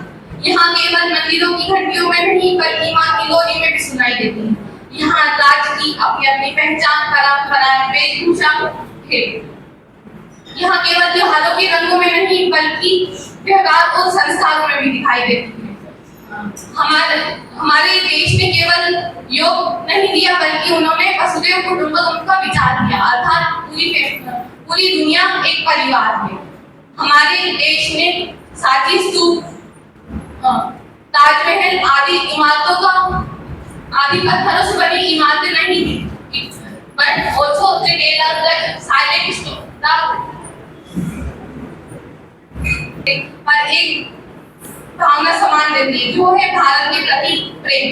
S8: यहाँ केवल मंदिरों की घंटियों में नहीं बल्कि माँ की लोरी में भी सुनाई देती है। यहाँ राज्य की अपनी अपनी पहचान, परंपराएं, वेशभूषा है। यहाँ केवल त्योहारों के रंगों में नहीं बल्कि व्यवहार और संस्कारों में भी दिखाई देती है। हमारे देश ने केवल योग नहीं दिया बल्कि उन्होंने वसुधैव कुटुंबकम का विचार दिया, अर्थात पूरी दुनिया एक परिवार है। हमारे देश ने सांची स्तूप, ताजमहल आदि इमारतों का आदि पत्थरों से बनी इमारतें नहीं दी, but also they gave us the silent stone, पर एक भावना समान देती है जो है भारत के प्रति प्रेम।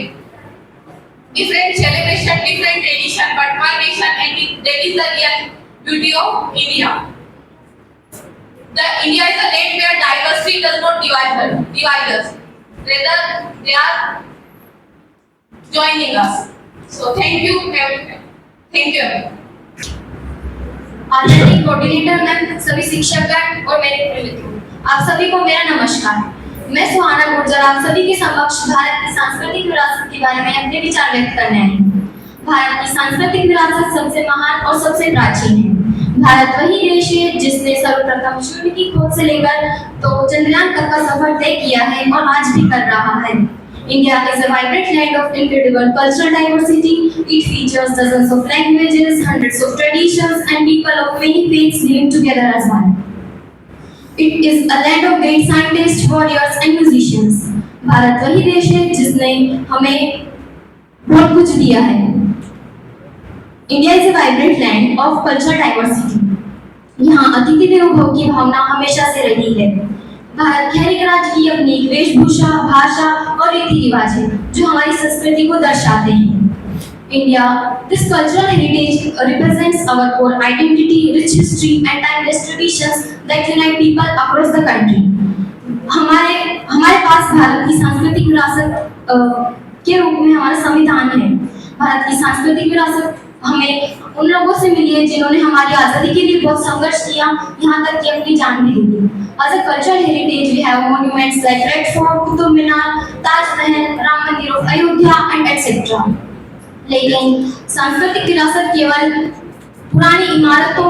S8: Different celebration, different tradition, but one nation, and that is the real beauty of India. India is a land where diversity does not divide us. Rather, they are joining us. So thank you everyone. Thank you everyone.
S7: आदरणीय coordinator ma'am, सभी शिक्षकगण और मेरे प्रिय मित्रों, आप सभी को मेरा नमस्कार। मैं सुहाना गुर्जर आप सभी के समक्ष भारत की सांस्कृतिक विरासत के बारे में अपने विचार व्यक्त करने आई हूँ। भारत की सांस्कृतिक विरासत सबसे महान और सबसे प्राचीन है। भारत वही देश है जिसने सर्वप्रथम शून्य की खोज से लेकर तो चंद्रयान तक का सफर तय किया है और आज भी कर रहा है। India is a vibrant land of incredible cultural diversity. It features dozens of languages, hundreds of traditions, and people of many faiths living together as one. It is a land of great scientists, warriors, and musicians. Bharat वही देश है जिसने हमें बहुत कुछ दिया है। India is a vibrant land of cultural diversity. यहाँ अतिथि देवो भव की भावना हमेशा से रही है। भारत हर एक राज्य की अपनी एक वेशभूषा, भाषा और रीति रिवाज है जो हमारी संस्कृति को दर्शाते हैं। India, this cultural heritage represents our core identity, rich history, and timeless traditions that unite people across the country. हमारे पास भारत की सांस्कृतिक विरासत के रूप में हमारा संविधान है। भारत की सांस्कृतिक विरासत हमें उन लोगों से मिली है जिन्होंने हमारी आजादी के लिए बहुत संघर्ष किया, यहाँ तक कि अपनी जान भी दी। As a cultural heritage, we have monuments like Red Fort, Qutub Minar, Taj Mahal, Ram Mandir of Ayodhya, and etc. लेकिन सांस्कृतिक विरासत केवल पुरानी इमारतों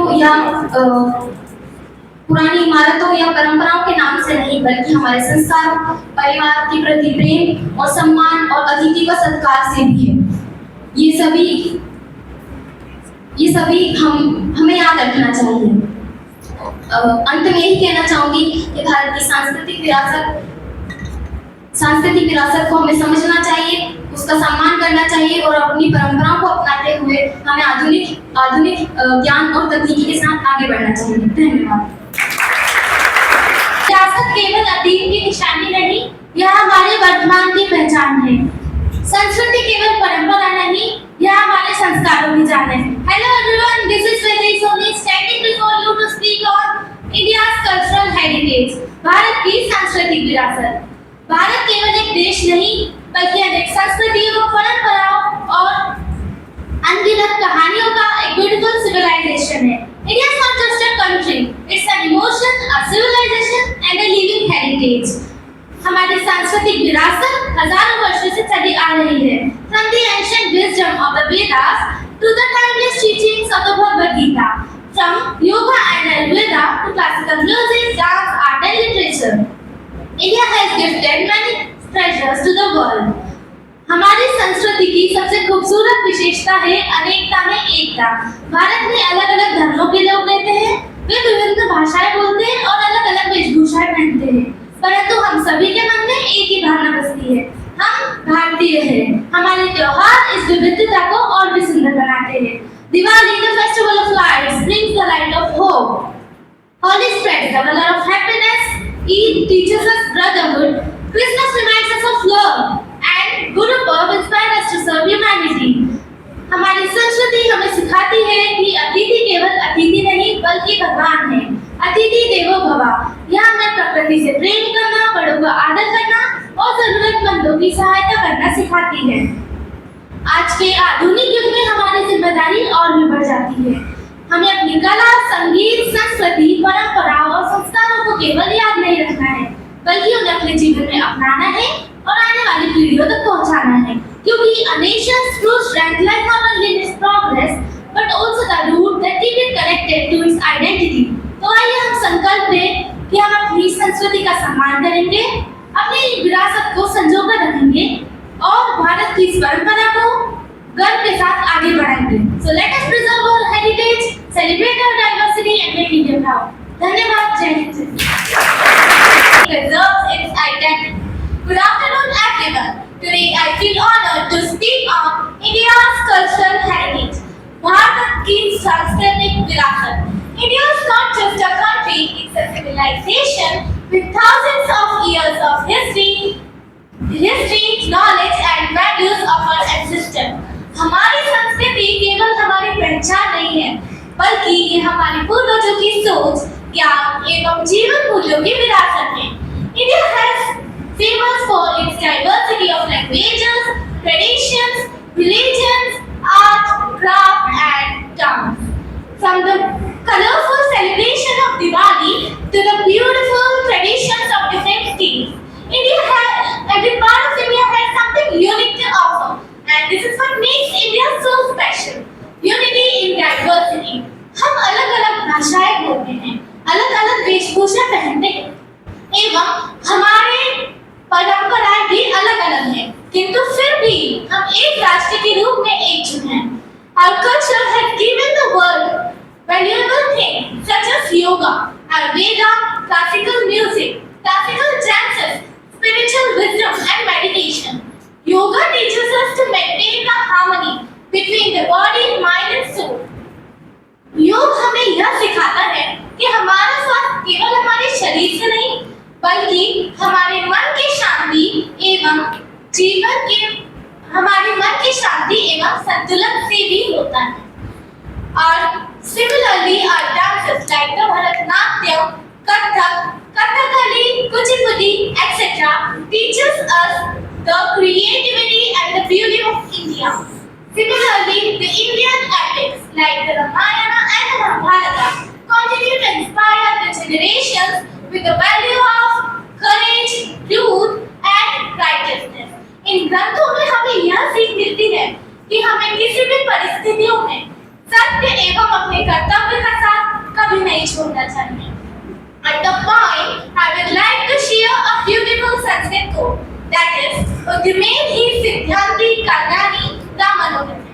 S7: या परंपराओं के नाम से नहीं, बल्कि हमारे संस्कार, परिवार के प्रति प्रेम और सम्मान और अतिथि का सत्कार से भी है। ये सभी हमें याद रखना चाहिए। अंत में यही कहना चाहूंगी कि भारत की सांस्कृतिक विरासत को हमें समझना चाहिए, उसका सम्मान करना चाहिए और अपनी परंपराओं को अपनाते हुए हमें आधुनिक ज्ञान और तकनीकी के साथ आगे बढ़ना चाहिए। धन्यवाद। विरासत केवल अतीत की निशानी नहीं, यह हमारे वर्तमान की पहचान है। संस्कृति केवल परंपरा नहीं, यह हमारे संस्कारों की जान है। Hello everyone, this is Vijay Soni standing before you to speak on India's cultural heritage. Bharat की सांस्कृतिक विरासत। भारत केवल एक देश नहीं, बल्कि अनेक संस्कृतियों, परंपराओं और अनगिनत कहानियों का एक ब्यूटीफुल सिविलाइजेशन है। India is not just a country, it's an emotion, a civilization and a living heritage. हमारी सांस्कृतिक विरासत हजारों वर्षों से चली आ रही है। From the ancient wisdom of the Vedas to the timeless teachings of the Bhagavad Gita, from yoga and Ayurveda to classical music, dance, art and literature, India has gifted many treasures to the world. हमारी संस्कृति की सबसे खूबसूरत विशेषता है अनेकता में एकता। भारत में अलग अलग धर्मों के लोग रहते हैं, वे विभिन्न भाषाएं बोलते हैं और अलग अलग वेशभूषाएं पहनते हैं, परंतु हम सभी के मन में एक ही भावना बसती है, हम भारतीय हैं। हमारे त्योहार इस विविधता को और भी सुंदर बनाते हैं। Diwali, the festival of lights, brings the light of hope. Holi spreads the color of happiness. Eid teaches us brotherhood. Christmas reminds us of love, and Guru Purb inspires us to serve humanity. हमारी संस्कृति हमें सिखाती है कि अतिथि केवल अतिथि नहीं, बल्कि भगवान है। अतिथि देवो भव। यह हमें प्रकृति से प्रेम करना, बड़ों का आदर करना और जरूरतमंदों की सहायता करना सिखाती है। आज के आधुनिक युग में हमारी जिम्मेदारी और भी बढ़ जाती है। हमें अपनी कला, संगीत, संस्कृति, परंपराओं और संस्कारों को केवल याद नहीं रखना है, बल्कि उन्हें अपने जीवन में अपनाना है और आने वाली पीढ़ियों तक पहुंचाना है, क्योंकि a nation's true strength lies not only in its progress but also the root that keep it connected to its identity. तो आइए हम संकल्प लें कि हम अपनी संस्कृति का सम्मान करेंगे, अपनी विरासत को संजोकर रखेंगे और भारत की इस परंपरा को गर्व के साथ आगे बढ़ाएंगे। So let us preserve our heritage, celebrate our diversity and make India proud. धन्यवाद। जय Hind. Preserves its identity. Good afternoon, everyone. Today I feel honored to speak on India's cultural heritage. Bharat की सांस्कृतिक विरासत। India is not just a country; it's a civilization with thousands of years of history, knowledge, and values of our ancestors. हमारी संस्कृति केवल हमारी पहचान नहीं है, बल्कि ये हमारे पूर्वजों की सोच, ज्ञान एवं जीवन मूल्यों की विरासत है। India has famous for its diversity of languages, traditions, religions, art, craft, and dance. From the colorful celebration of Diwali to the beautiful traditions of different states. Every part of India has something unique to offer, and this is what makes India so special. Unity in diversity. हम अलग-अलग भाषाएं बोलते हैं, अलग-अलग वेशभूषा पहनते हैं, एवं हमारे परंपराएं भी अलग-अलग हैं, किंतु फिर भी हम एक राष्ट्र के रूप में एकजुट हैं. Our culture has given the world valuable things such as yoga, Ayurveda, classical music, classical dances, spiritual wisdom and meditation. Yoga teaches us to maintain the harmony between the body, mind and soul. योग हमें यह सिखाता है कि हमारा स्वास्थ्य केवल हमारे शरीर से नहीं, बल्कि हमारे मन की शांति एवं हमारे मन की शांति एवं संतुलन से भी होता है. और similarly, our dances like the Bharatanatyam, Kathak, Kathakali, Kuchipudi, etc. teaches us the creativity and the beauty of India. Similarly, the Indian epics like the Ramayana and the Mahabharata continue to inspire the generations with the value of courage, truth and righteousness. इन ग्रंथों में हमें यह सीख मिलती है कि हमें किसी भी परिस्थितियों में सत्य एवं अपने कर्तव्य का साथ कभी नहीं छोड़ना चाहिए. At the point, I would like to share a beautiful Sanskrit quote, that is, Uddimen hi siddhanti karyani ramanodate.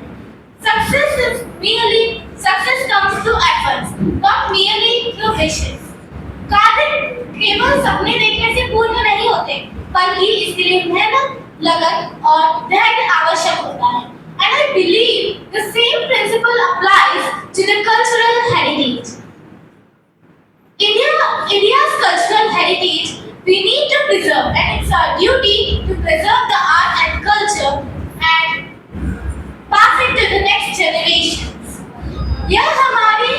S7: Success comes through efforts, not merely through wishes. कार्य केवल सपने देखने से पूर्ण नहीं होते, बल्कि इसके लिए मेहनत, लगन और धैर्य आवश्यक होता है. And I believe the same principle applies to the cultural heritage. India's cultural heritage we need to preserve, and it's our duty to preserve the art and culture and pass it to the next generations. यह हमारी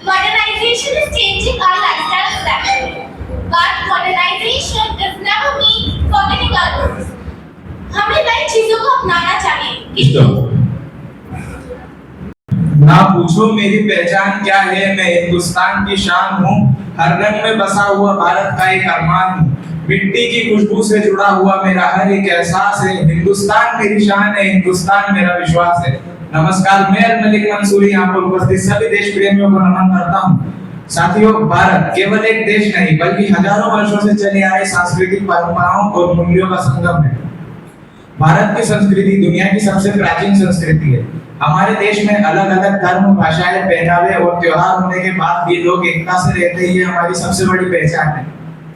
S7: modernization is changing our lifestyle rapidly, but modernization does never mean forgetting our roots. हमें नई चीजों को अपनाना चाहिए.
S2: ना पूछो मेरी पहचान क्या है, मैं हिंदुस्तान की शान हूँ, हर रंग में बसा हुआ भारत का एक अरमान हूँ, मिट्टी की खुशबू से जुड़ा हुआ मेरा हर एक एहसास है, हिंदुस्तान मेरी शान है, हिंदुस्तान मेरा विश्वास है. नमस्कार, मैं मलिक मंसूरी यहाँ पर उपस्थित सभी देश प्रेमियों को नमन करता हूँ. साथियों, भारत केवल एक देश नहीं बल्कि हजारों वर्षों से चले आए सांस्कृतिक परंपराओं और मूल्यों का संगम है. भारत की संस्कृति दुनिया की सबसे प्राचीन संस्कृति है. हमारे देश में अलग अलग धर्म, भाषाएं, पहनावे और त्योहार होने के बाद भी लोग एकता से रहते ही हमारी सबसे बड़ी पहचान है.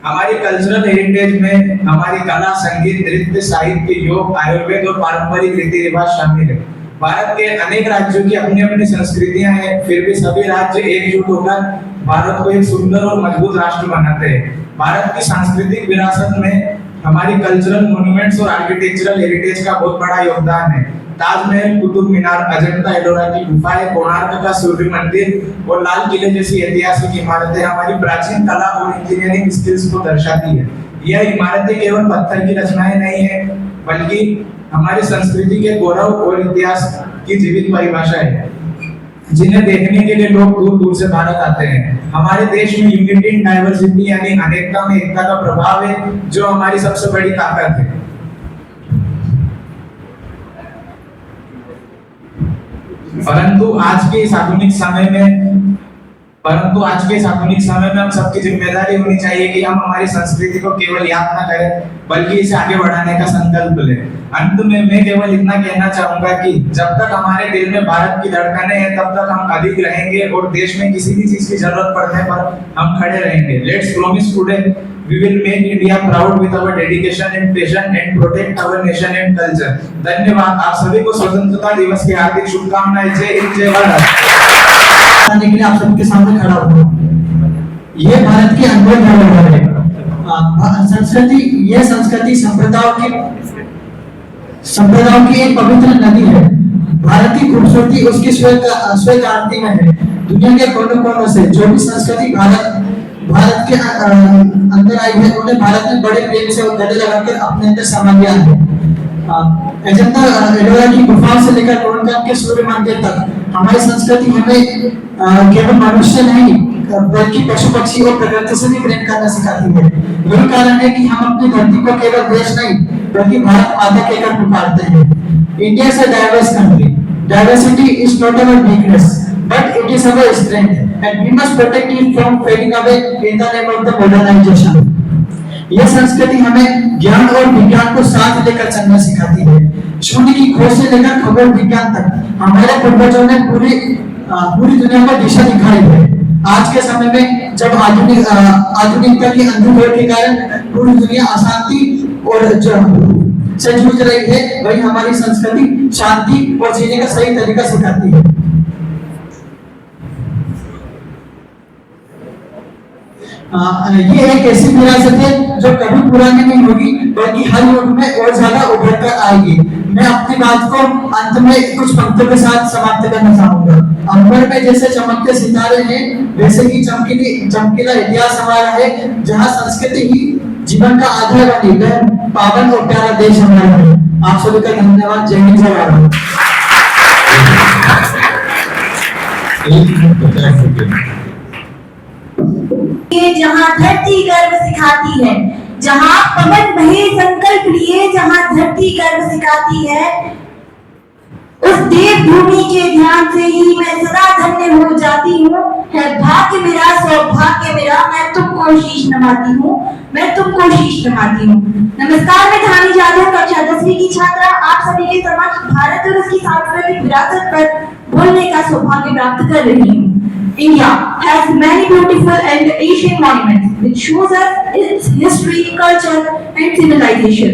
S2: हमारी कल्चरल हेरिटेज में हमारी कला, संगीत, नृत्य, साहित्य, योग, आयुर्वेद और पारंपरिक रीति रिवाज शामिल है. भारत के अनेक राज्यों की अपनी अपनी संस्कृतियां हैं, फिर भी सभी राज्य एकजुट होकर भारत को एक सुंदर और मजबूत राष्ट्र बनाते हैं. भारत की सांस्कृतिक विरासत में हमारी कल्चरल मॉन्यूमेंट्स और आर्किटेक्चरल हेरिटेज का बहुत बड़ा योगदान है. ताजमहल, कुतुब मीनार, अजंता एलोरा की गुफाएं, कोणार्क का सूर्य मंदिर और लाल किले जैसी ऐतिहासिक इमारतें हमारी प्राचीन कला और इंजीनियरिंग स्किल्स को दर्शाती है. यह इमारतें केवल पत्थर की रचनाएं नहीं है, बल्कि हमारी संस्कृति के गौरव और इतिहास की जीवित परिभाषा है, जिन्हें देखने के लिए लोग दूर दूर से भारत आते हैं. हमारे देश में यूनिटी इन डाइवर्सिटी यानी अनेकता में एकता का प्रभाव है, जो हमारी सबसे बड़ी ताकत है. परंतु आज के इस आधुनिक समय में हम सबकी जिम्मेदारी होनी चाहिए कि हम हमारी संस्कृति को केवल याद न करें, बल्कि इसे आगे बढ़ाने का संकल्प लें. अंत में मैं केवल इतना कहना चाहूंगा कि जब तक हमारे दिल में भारत की धड़कनें हैं, तब तक हम अडिग रहेंगे और देश में किसी भी चीज की जरूरत पड़ने पर हम खड़े रहेंगे. Let's promise today we will make India proud with our dedication and passion and protect our nation and culture. धन्यवाद. आप सभी को स्वतंत्रता दिवस की हार्दिक शुभकामनाएं. जय हिंद, जय भारत.
S11: के लिए आप सबके सामने खड़ा हूँ. ये भारत की अनमोल धरोहर है. संस्कृति संप्रदायों की एक पवित्र नदी है. भारत की खूबसूरती उसकी स्वीकृति में है. दुनिया के कोनों कोनों से जो भी संस्कृति भारत के अंदर आई है, उन्हें भारत ने बड़े प्रेम से गले लगाकर अपने अंदर समा लिया है. अजंता एलोरा की गुफाओं से लेकर कोणार्क के सूर्य मंदिर तक हमारी संस्कृति हमें केवल मनुष्य नहीं बल्कि पशु पक्षी और प्रकृति से भी प्रेम करना सिखाती है। यही कारण है कि हम अपनी धरती को केवल देश नहीं बल्कि भारत माता कहकर पुकारते हैं। India is a diverse country. Diversity is not our weakness but it is our strength and we must protect it from fading away in the name of the modernization. यह संस्कृति हमें ज्ञान और विज्ञान को साथ लेकर चलना सिखाती है। शून्य की खोज से लेकर खगोल विज्ञान तक हमारे पूर्वजों ने पूरी दुनिया को दिशा दिखाई है। आज के समय में जब आधुनिकता की अंधी के कारण पूरी दुनिया अशांति और से जूझ रही है, वही हमारी संस्कृति शांति और जीने का सही तरीका सिखाती है। ये एक ऐसी विरासत है जो कभी पुरानी नहीं होगी बल्कि हर युग में और ज्यादा उभर कर आएगी। मैं अपनी बात को अंत में कुछ पंक्तियों के साथ समाप्त करना चाहूंगा। अंबर में जैसे चमकते सितारे हैं वैसे ही चमकीला इतिहास हमारा है, जहाँ संस्कृति ही जीवन का आधार बनी है। पावन और प्यारा देश हमारा है। आप सभी का धन्यवाद। जय हिंद, जय भारत।
S7: जहाँ धरती गर्व सिखाती है, जहाँ पवन बहे संकल्प लिए, जहाँ धरती गर्व सिखाती है, उस देवभूमि के ध्यान से ही मैं सदा धन्य हो जाती हूँ। है भाग्य मेरा, सौभाग्य मेरा, मैं तुमको शीश नवाती हूँ, मैं तुमको शीश नवाती हूँ। नमस्कार, मैं धानी जाधव, कक्षा 10वीं की छात्रा, आप सभी के समक्ष भारत और उसकी सांस्कृतिक विरासत पर बोलने का सौभाग्य प्राप्त कर रही हूँ। India has many beautiful and ancient monuments which shows us its history, culture and civilization.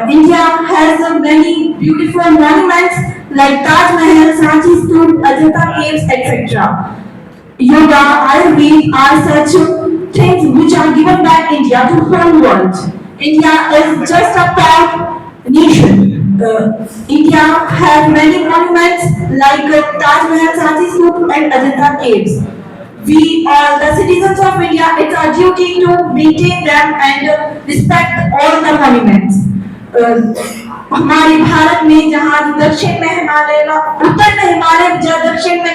S7: India has many beautiful monuments like Taj Mahal, Sanchi stupa, Ajanta caves, etc. Yoga, Ayurveda are such things which are given by India to the whole world. India is just a proud nation. India has many monuments like Taj Mahal, Sanchi stupa and Ajanta caves. We all the citizens of India, it's our duty to maintain them and respect all the monuments. हमारे भारत में जहाँ दक्षिण में हिमालय, उत्तर में हिमालय, जहाँ दक्षिण में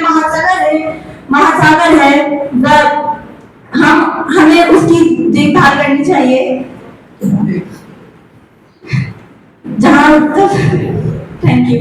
S7: महासागर है, हमें उसकी देखभाल करनी चाहिए। जहाँ थैंक यू।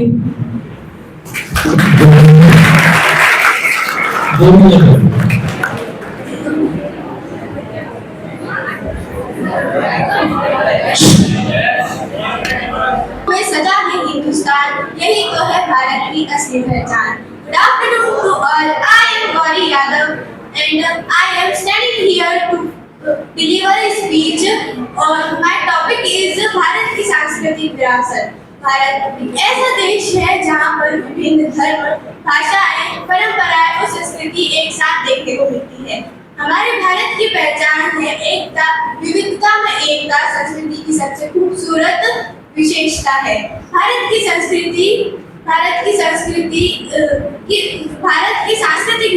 S3: में सजा है हिंदुस्तान, यही तो है भारत की असली पहचान। Good afternoon to all. I am Gauri Yadav and I am standing here to deliver a speech और my topic is भारत की सांस्कृतिक विरासत। भारत एक ऐसा देश है जहाँ पर विभिन्न धर्म, भाषाएं, परंपराएं और संस्कृति एक साथ देखने को मिलती है। हमारे भारत की पहचान है एकता, विविधता में एकता संस्कृति की सबसे खूबसूरत विशेषता है। भारत की सांस्कृतिक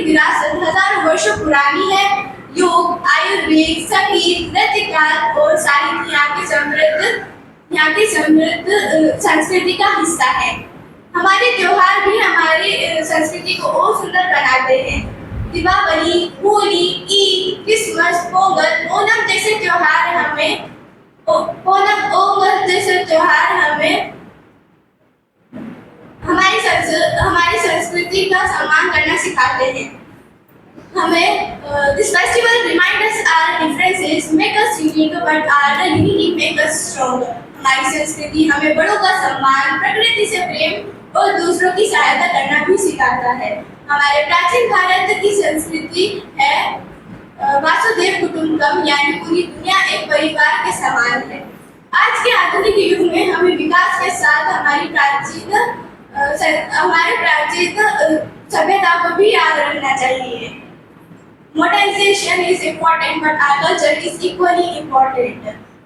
S3: विरासत हजारों वर्षों पुरानी है। योग, आयुर्वेद, संगीत, नृत्य और साहित्य यहाँ की समृद्ध संस्कृति का हिस्सा है। हमारे त्योहार भी हमारी संस्कृति को और सुंदर बनाते हैं। दीपावली, होली, ईद, क्रिसमस, पोंगल, ओणम जैसे त्योहार हमें हमारी संस्कृति का सम्मान करना सिखाते हैं। This festival reminds us our differences, make us unique, but our unity make us stronger. हमारी संस्कृति हमें बड़ों का सम्मान, प्रकृति से प्रेम और दूसरों की सहायता करना भी सिखाता है। हमारे प्राचीन भारत की संस्कृति है वासुदेव कुटुंबकम, यानी पूरी दुनिया एक परिवार के समान है। आज के आधुनिक युग में हमें विकास के साथ हमारी प्राचीन सभ्यता को भी याद रखना चाहिए। Modernization is important, but our culture is equally important.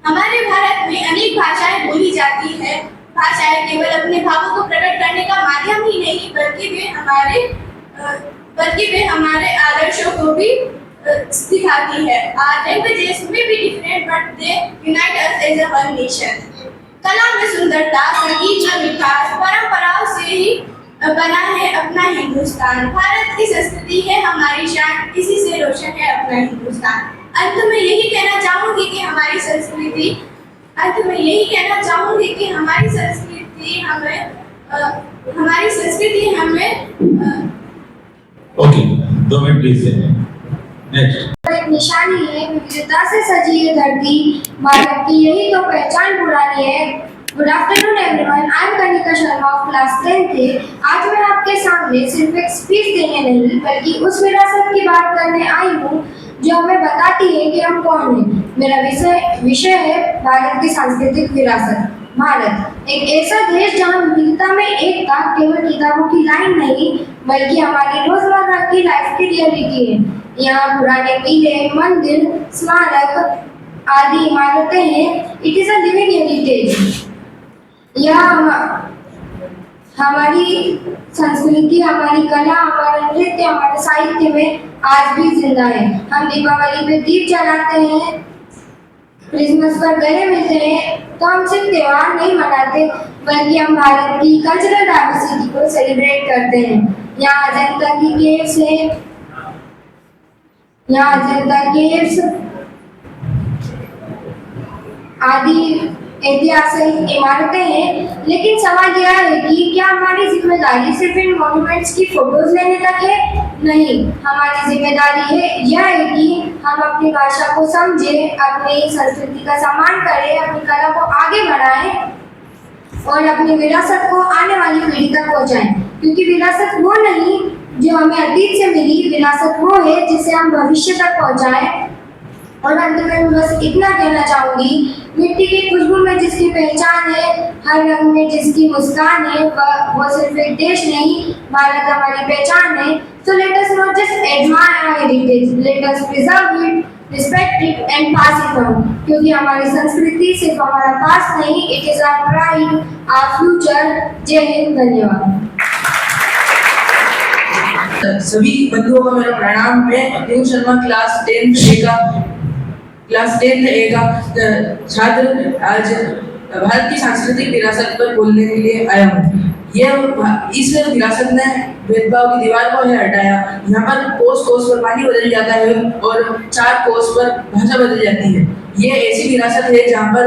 S3: हमारे भारत में अनेक भाषाएं बोली जाती हैं। भाषाएं केवल अपने भावों को प्रकट करने का माध्यम ही नहीं, बल्कि वे हमारे आदर्शों को भी दिखाती है। Our languages may be different, but they unite us as a one nation.
S7: कला में सुंदरता, संगीत में विकास, परंपराओं से ही बना है अपना हिंदुस्तान। भारत की संस्कृति है हमारी शान, इसी से रोशन है अपना हिंदुस्तान। अंत में यही कहना चाहूंगी कि हमारी संस्कृति हमें
S2: ओके, 2 मिनट प्लीज से नेक्स्ट।
S7: एक निशानी है, विविधता से सजी ये धरती, भारत की यही तो पहचान पुरानी है। Good afternoon everyone, I am Kanika Sharma of class 10th। आज मैं आपके सामने सिर्फ एक स्पीच देने नहीं बल्कि उस विरासत की बात करने आई हूँ जो हमें बताती है कि हम कौन हैं। मेरा विषय है भारत की सांस्कृतिक विरासत। भारत एक ऐसा देश जहाँ विविधता में एकता केवल किताबों की लाइन नहीं बल्कि हमारी रोजमर्रा की लाइफ की रियलिटी है। यहाँ पुराने किले, मंदिर, स्मारक आदि इमारतें हैं। It is a living heritage. यह हमारी संस्कृति, हमारी कला, हमारा नृत्य, हमारे साहित्य में आज भी जिंदा है। हम दीपावली पे दीप जलाते हैं, क्रिसमस पर गले मिलते हैं, तो हम सिर्फ त्योहार नहीं मनाते बल्कि हम भारत की कल्चरल डाइवर्सिटी को सेलिब्रेट करते हैं। यहाँ अजंता की केव्स है, यहाँ अजंता केव्स आदि ऐतिहासिक इमारतें हैं। लेकिन सवाल यह है कि क्या हमारी जिम्मेदारी सिर्फ इन मॉन्यूमेंट्स की फोटोज लेने तक है? नहीं, हमारी जिम्मेदारी यह है कि हम अपनी भाषा को समझें, अपनी संस्कृति का सम्मान करें, अपनी कला को आगे बढ़ाएं और अपनी विरासत को आने वाली पीढ़ी तक पहुंचाएं। क्योंकि विरासत वो नहीं जो हमें अतीत से मिली, विरासत वो है जिसे हम भविष्य तक पहुंचाएं। और अंत में मैं बस इतना कहना चाहूंगी, मिट्टी की खुशबू में जिसकी पहचान है, हर रंग में जिसकी मुस्कान है, वो सिर्फ एक देश नहीं, भारत हमारी पहचान है। So let us not just admire our heritage, let us preserve it, respect it and pass it on. क्योंकि हमारी संस्कृति सिर्फ हमारा पास्ट नहीं, it is our pride, our future। जय हिंद, धन्यवाद।
S9: सभी बंधुओं को मेरा प्रणाम। मैं Dev Sharma class 10th A का छात्र आज भारत की सांस्कृतिक विरासत पर बोलने के लिए आया हूँ। इस विरासत ने भेदभाव की दीवार को है हटाया। यहाँ पर कोस पर पानी बदल जाता है और 4 कोस पर भाषा बदल जाती है। ये ऐसी विरासत है जहाँ पर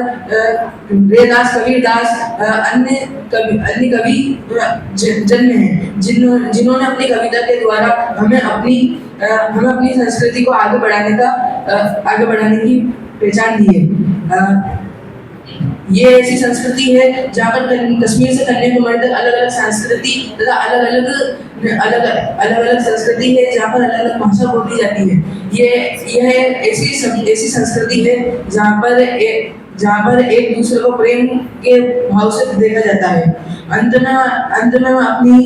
S9: रेदास, कबीरदास, अन्य कवि जन्मे हैं जिन्होंने अपनी कविता के द्वारा हमें अपनी संस्कृति को आगे बढ़ाने की पहचान दी है। ये ऐसी संस्कृति है जहाँ पर कश्मीर से कन्याकुमारी तक अलग अलग संस्कृति तथा अलग अलग संस्कृति है जहाँ पर अलग अलग भाषा बोली जाती है। यह ऐसी संस्कृति है जहाँ पर एक दूसरे को प्रेम के भाव से देखा जाता है। अंत में मैं अपनी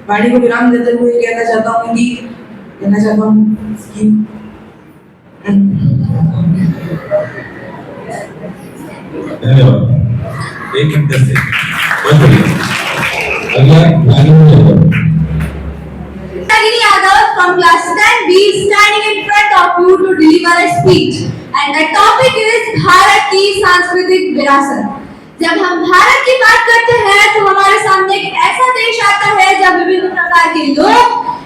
S9: वाणी को विराम देते हुए कहना चाहता हूँ कि
S2: धन्यवाद। 1 मिनट से बहुत बढ़िया। अगला
S7: Nagini Yadav from class 10B standing in front of you to deliver a speech, and the topic is Bharat की सांस्कृतिक विरासत। जब हम भारत की बात करते हैं तो हमारे सामने एक ऐसा देश आता है जहाँ विभिन्न प्रकार के लोग,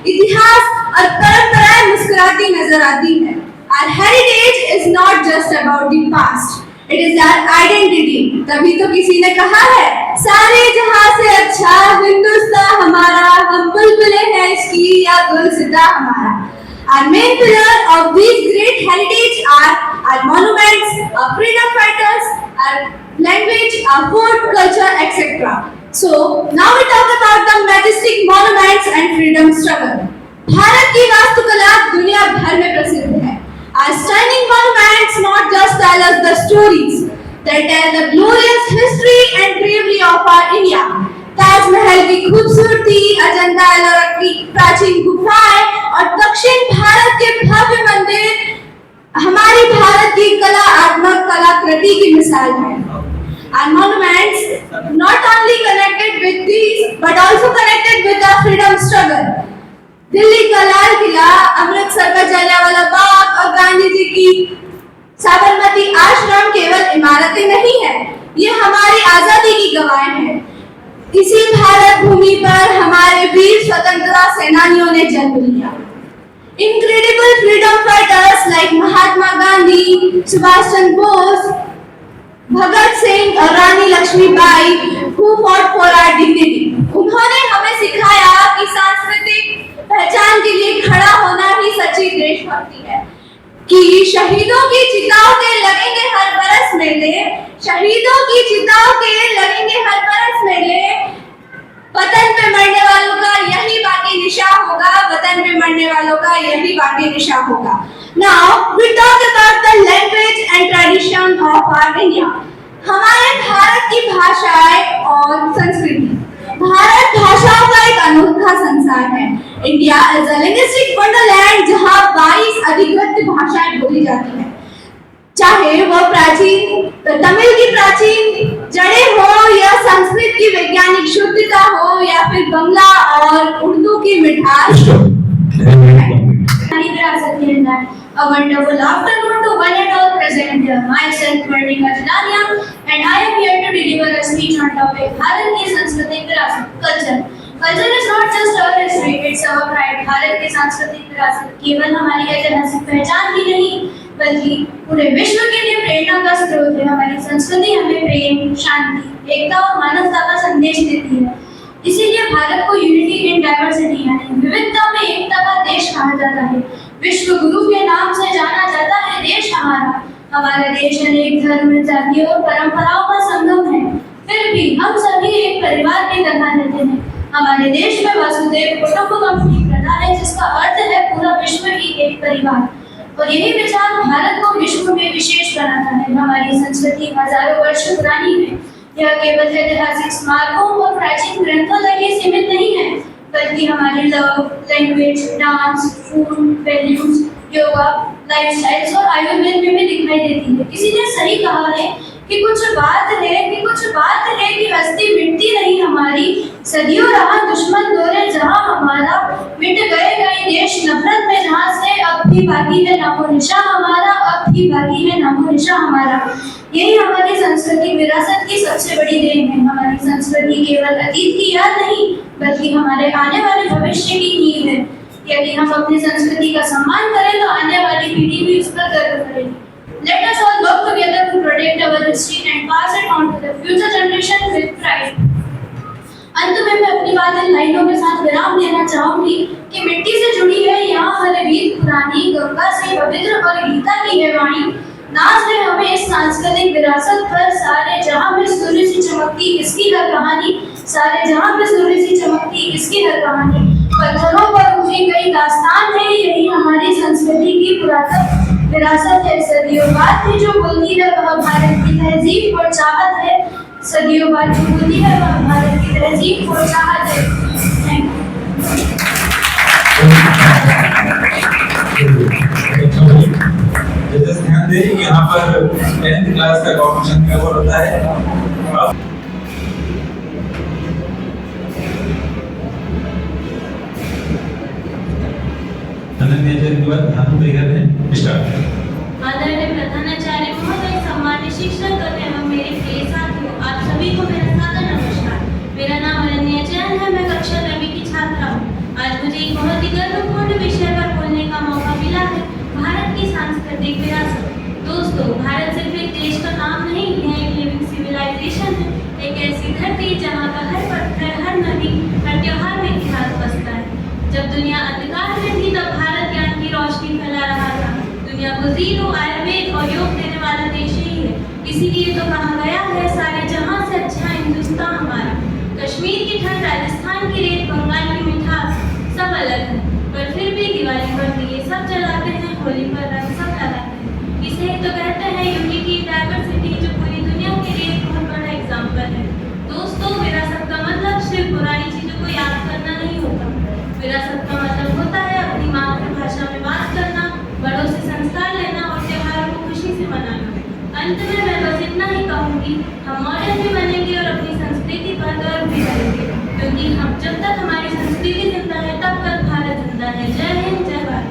S7: इतिहास और परंपराएं मुस्कुराती नजर आती हैं। Our heritage is not just about the past, it is our identity। तभी तो किसी ने कहा है, सारे जहां से अच्छा हिंदुस्तान हमारा, हम बुलबुलें हैं इसकी या गुलसिता हमारा। Our main pillar of these great heritage are our monuments, our freedom fighters, our language, our food, culture, etc. So now we talk about the majestic monuments and freedom struggle। Bharat की वास्तुकला दुनिया भर में प्रसिद्ध है। Our stunning monuments not just tell us the stories, they tell the glorious history and bravery of our India। Taj Mahal की खूबसूरती, अजंता एलोरा की प्राचीन गुफाएं और दक्षिण भारत के भव्य मंदिर हमारी भारत की कलात्मक कलाकृति की मिसाल है। Our monuments not only connected with these but also connected with our freedom struggle। Delhi का लाल किला, अमृतसर का जलियांवाला बाग और गांधी जी की साबरमती आश्रम केवल इमारतें नहीं है,
S5: ये हमारी आजादी की गवाह है। इसी भारत भूमि पर हमारे वीर स्वतंत्रता सेनानियों ने जन्म लिया। Incredible freedom fighters like Mahatma Gandhi, Subhash Chandra Bose, Bhagat Singh और रानी Lakshmibai who fought for our dignity. उन्होंने हमें सिखाया कि सांस्कृतिक पहचान के लिए खड़ा होना ही सच्ची देशभक्ति है। कि शहीदों की चिताओं के लगेंगे हर बरस मेले, शहीदों की चिताओं के लगेंगे हर बरस मेले, वतन पे मरने वालों का यही बाकी निशा होगा, वतन पे मरने वालों का यही बाकी निशा होगा। Now we talk about the language and tradition of our India. हमारे भारत की भाषाएं और संस्कृति। भारत भाषाओं का एक अनोखा संसार है। India is a linguistic Wonderland जहां 22 अधिकृत भाषाएं बोली जाती हैं। चाहे वो प्राचीन तमिल की प्राचीन जड़ें हो या संस्कृत की वैज्ञानिक शुद्धता हो या फिर बंगला और उर्दू की मिठास।
S7: A wonderful afternoon to one and all present here. Myself, Marnika Jilania, and I am here to deliver a speech on topic Bharat की सांस्कृतिक विरासत, culture. Culture is not just our history; it's our pride. Bharat की सांस्कृतिक विरासत केवल हमारी ऐतिहासिक पहचान ही नहीं, बल्कि पूरे विश्व के लिए प्रेरणा का स्रोत है। हमारी संस्कृति हमें प्रेम, शांति, एकता और मानवता का संदेश देती है। इसीलिए भारत को यूनिटी इन डाइवर्सिटी यानी विविधता में एकता का देश कहा जाता है। विश्व गुरु के नाम से जाना जाता है देश हमारा। हमारा देश अनेक धर्म, जातियों और परंपराओं का संगम है, फिर भी हम सभी एक परिवार की तरह रहते हैं। हमारे देश में वसुधैव कुटुंबकम की प्रथा है, जिसका अर्थ है पूरा विश्व ही एक परिवार। और यही विचार भारत को विश्व में विशेष बनाता है। हमारी संस्कृति हजारों वर्ष पुरानी है। यह केवल ऐतिहासिक स्मारकों और प्राचीन ग्रंथों तक ही सीमित नहीं है, बल्कि हमारी love, language, dance, food, values, yoga, lifestyles और आयुर्वेद में भी दिखाई देती है। किसी ने सही कहा है कि कुछ बात है कि हस्ती मिटती नहीं हमारी, सदियों रहा दुश्मन दौरे जहां हमारा, मिट गए कई देश नफरत में जहां से, अब भी बाकी है नामो निशा हमारा, अब भी बाकी है नामो निशा हमारा। यही हमारी सांस्कृतिक विरासत की सबसे बड़ी देन है। हमारी संस्कृति केवल अतीत की याद नहीं, बल्कि हमारे आने वाले भविष्य की नींव है। यदि हम अपनी संस्कृति का सम्मान करें तो आने वाली पीढ़ी भी उस पर गर्व करेगी। Let us all work together to protect our history and pass it on to the future generation with pride. अंत में मैं अपनी बात इन लाइनों के साथ विराम देना चाहूंगी कि मिट्टी से जुड़ी है यहाँ हर रीत पुरानी, गंगा से पवित्र और गीता की है वाणी। नाज है हमें इस सांस्कृतिक विरासत पर, सारे जहां में सूर्य सी चमकती इसकी हर कहानी, सारे जहां में सूर्य सी चमकती इसकी हर कहानी। पत्थरों पर उठी गई दास्तान है, यही हमारी संस्कृति की पुरातन विरासत है। सदियों बाद भी जो बोलती है वह भारत की तहजीब और चाहत है, सदियों बाद जो बोलती है वह भारत की तहजीब और चाहत है।
S2: जैसे ध्यान दें कि यहाँ पर 10th क्लास का कॉम्पिटिशन कवर होता है।
S4: आदरणीय प्रधानाचार्य महोदय, सम्मानित शिक्षक एवं मेरे प्रिय साथियों, आप सभी को मेरा सादर नमस्कार। मेरा नाम अनन्या जैन है, मैं कक्षा 9वीं की छात्रा हूँ। आज मुझे एक बहुत ही गर्वपूर्ण विषय पर बोलने का मौका मिला है, भारत की सांस्कृतिक विरासत। दोस्तों, भारत सिर्फ एक देश का नाम नहीं, यह एक लिविंग सिविलाइजेशन है, एक ऐसी धरती जहाँ का हर पत्थर, हर नदी, हर त्योहार में इतिहास बसता है। जब दुनिया अंधकार में थी तब भारत ज्ञान की रोशनी फैला रहा था। दुनिया को जीरो, आयुर्वेद और योग देने वाला देश ही है। इसीलिए तो कहा गया है, सारे जहां से अच्छा हिंदुस्तान हमारा। कश्मीर की ठंड, राजस्थान की रेत, बंगाल की मिठास सब अलग है, पर फिर भी दिवाली पर दिए सब जलाते हैं, होली पर रंग सब लगाते हैं। इसे तो कहते हैं यूनिटी डाइवर्सिटी, जो पूरी दुनिया के लिए एक बहुत बड़ा एग्जाम्पल है। दोस्तों, विरासत का मतलब सिर्फ पुरानी चीजों को याद करना नहीं होता। विरासत का मतलब होता है अपनी मातृभाषा में बात करना, बड़ों से संस्कार लेना और त्योहारों को खुशी से मनाना। अंत में मैं बस इतना ही कहूँगी, हम मॉडर्न भी बनेंगे और अपनी संस्कृति पर गर्व भी करेंगे, क्योंकि हम जब तक हमारी संस्कृति जिंदा है तब तक भारत जिंदा है। जय हिंद, जय भारत।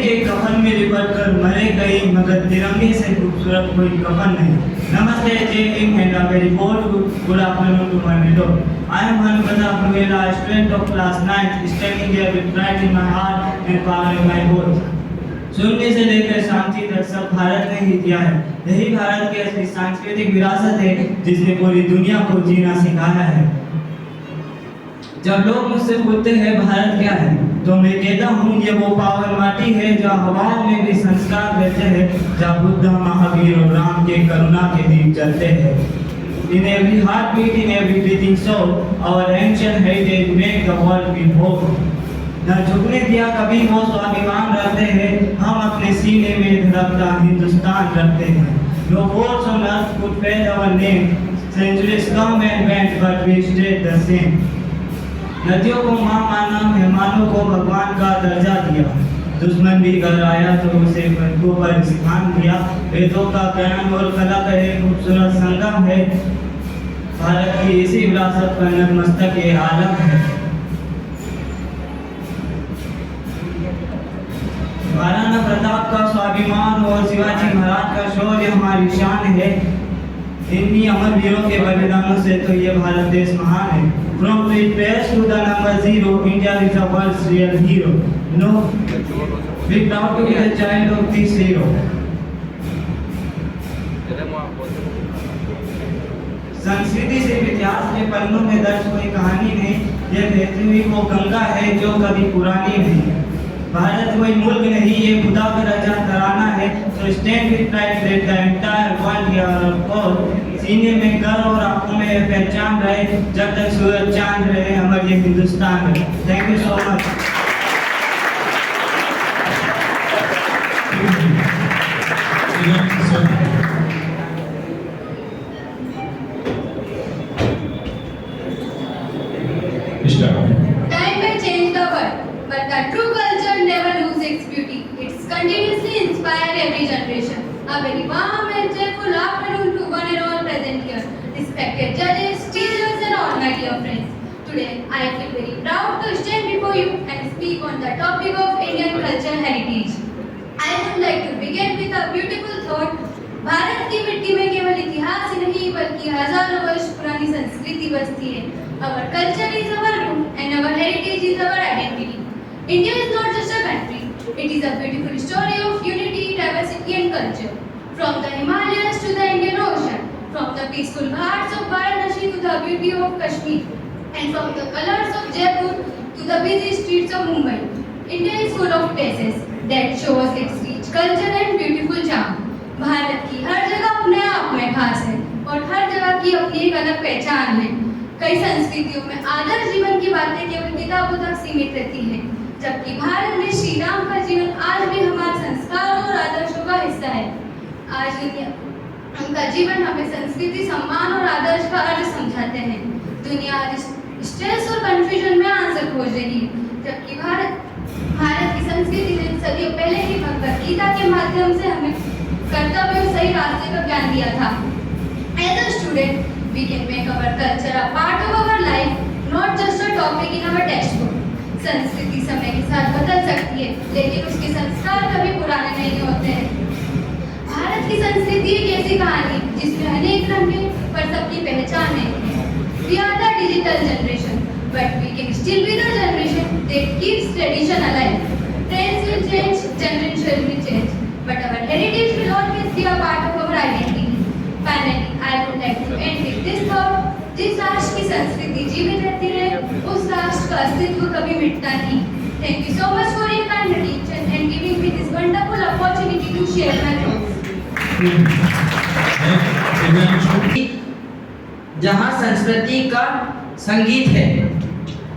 S12: के कफन में लिपट कर मरे कई खूबसूरत तिरंगे से खूबसूरत कोई कफन नहीं। नमस्ते, जय हिंद and a very good afternoon to my मिलो। I am Hanbada Pruela, a student of class 9th, standing here with pride in my heart and power in my voice. शून्य से लेकर शांति तक सब भारत ने ही दिया है। यही भारत की असली सांस्कृतिक विरासत है जिसने पूरी दुनिया को जीना सिखाया है। जब लोग मुझसे पूछते हैं भारत क्या है, तो मैं कहता हूँ ये वो पावन माटी है जहाँ हवाओं में भी संस्कार रहते हैं, जहाँ बुद्ध, महावीर और राम के करुणा के दीप जलते हैं। In every heartbeat, in every breathing soul, our ancient heritage make the world be whole. न झुकने दिया कभी वो स्वाभिमान रखते हैं, हम अपने सीने में धड़कता हिंदुस्तान रखते हैं। No force on earth could fade our name. Centuries come and went, but we stayed the same. नदियों को माँ माना, मेहमानों को भगवान का दर्जा दिया। दुश्मन भी घर आया तो उसे को पर स्थान दिया। वेदों का ज्ञान और कला का एक खूबसूरत संगम है। भारत की इसी विरासत पर नतमस्तक ये आलम है। महाराणा प्रताप का स्वाभिमान और शिवाजी महाराज का शौर्य हमारी शान है। इन्हीं अमर वीरों के बलिदानों से तो ये भारत देश महान है। From the past to the number 0, India is the world's real hero. No, we proud to be the child of this hero. संस्कृति सिर्फ इतिहास के पन्नों में दर्ज कोई कहानी नहीं, ये बहती हुई वो गंगा है जो कभी पुरानी नहीं। भारत कोई मुल्क नहीं, ये खुदा का रजा तराना है। So stand with pride, let the entire world hear our call. सीने में गर्व और आंखों में पहचान रहे, जब तक सूरज चांद रहे हमारे ये हिंदुस्तान है। Thank you so much.
S3: Time may change the world, but the true culture never loses its beauty. It's continuously inspire every generation. A very warm and cheerful afternoon to one and all present here. Respected judges, teachers and all my dear friends. Today, I feel very proud to stand before you and speak on the topic of Indian cultural heritage. I would like to begin with a beautiful thought. Bharat की मिट्टी में केवल इतिहास ही नहीं बल्कि हजारों वर्ष पुरानी संस्कृति बसती है। Our culture is our root and our heritage is our identity. India is not just a country, it is a beautiful story of unity, diversity and culture. From the Himalayas to the Indian Ocean, from the peaceful ghats of Varanasi to the beauty of Kashmir, and from the colors of Jaipur to the busy streets of Mumbai. India is full of places that shows its rich culture and beautiful charm. Bharat की हर जगह अपने आप में खास है और हर जगह की अपनी एक अलग पहचान है। कई संस्कृतियों में आदर्श जीवन की बातें केवल किताबों तक सीमित रहती हैं, जबकि भारत में श्री राम का जीवन आज भी हमारे संस्कारों और आदर्शों का हिस्सा है। आज उनका जीवन हमें संस्कृति, सम्मान और आदर्श का अर्थ समझाते हैं। दुनिया आज स्ट्रेस और कंफ्यूजन में आंसर खोज रही है, जबकि भारत की संस्कृति ने सदियों पहले ही भगवद गीता के माध्यम से हमें कर्तव्य और सही रास्ते का ज्ञान दिया था। As a student, we can make our culture a part of our life, not just a topic in our textbook. संस्कृति समय के साथ बदल सकती है, लेकिन उसके संस्कार कभी पुराने नहीं होते हैं। भारत की संस्कृति एक ऐसी कहानी जिसमें अनेक रंग हैं, पर सबकी पहचान है। We are the digital generation, but we can still be the generation that keeps tradition alive. Trends will change, generation will change, but our heritage will always be a part of our identity. Finally, I would like to end with this thought: जिस राष्ट्र की संस्कृति जीवित रहती है, उस राष्ट्र का अस्तित्व कभी मिटता नहीं। Thank you so much for your kind attention and giving me this wonderful opportunity to share my thoughts.
S13: जहाँ संस्कृति का संगीत है।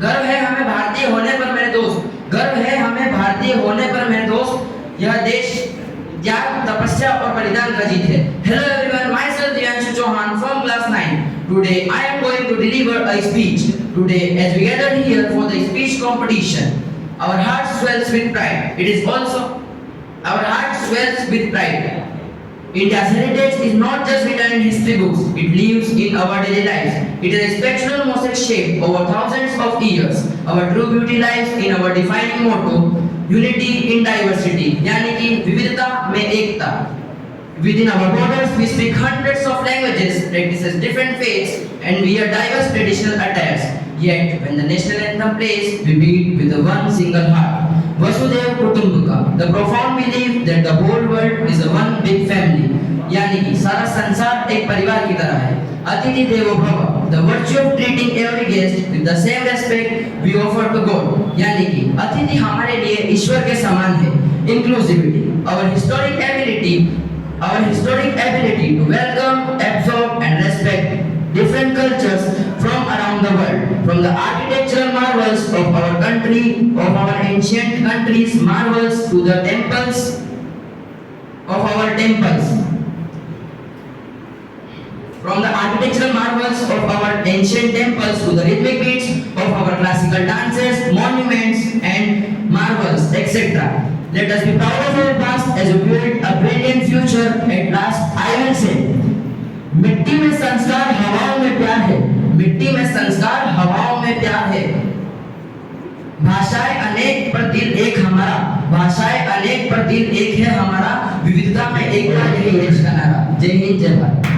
S13: गर्व है हमें भारतीय होने पर मेरे दोस्त, गर्व है हमें भारतीय होने पर मेरे दोस्त। यह देश त्याग, तपस्या और बलिदान का जीत है। Hello everyone, myself Diyanshu Chauhan from class 9. Today I am going to deliver a speech. Today as we gathered here for the speech competition, our heart swells with pride. It is also our heart swells with pride. India's heritage is not just written in history books, it lives in our daily lives. It is a spectral mosaic shaped over thousands of years. Our true beauty lies in our defining motto, unity in diversity, यानी कि विविधता में एकता। Within our borders, we speak hundreds of languages, practices different faiths, and wear diverse traditional attires. Yet, when the national anthem plays, we beat with the one single heart. Vasudhaiva Kutumbakam, the profound belief that the whole world is a one big family. यानी कि सारा संसार एक परिवार की तरह है. अतिथि देवो भव, the virtue of treating every guest with the same respect we offer to God. यानी कि अतिथि हमारे लिए ईश्वर के समान है. Inclusivity, our historic ability to welcome, absorb and respect different cultures from around the world, from the architectural marvels of our country, of our ancient countries marvels to the temples of our temples. From the architectural marvels of our ancient temples to the rhythmic beats of our classical dances, monuments and marvels, etc. Let us be proud of our past as we build a brilliant future. At last, I will say, मिट्टी में संस्कार, हवाओं में प्यार है. मिट्टी में संस्कार, हवाओं में प्यार है. भाषाएं अनेक पर दिल एक हमारा. भाषाएं अनेक पर दिल एक है हमारा. विविधता में एकता, यही देश का नारा. जय हिंद, जय भारत.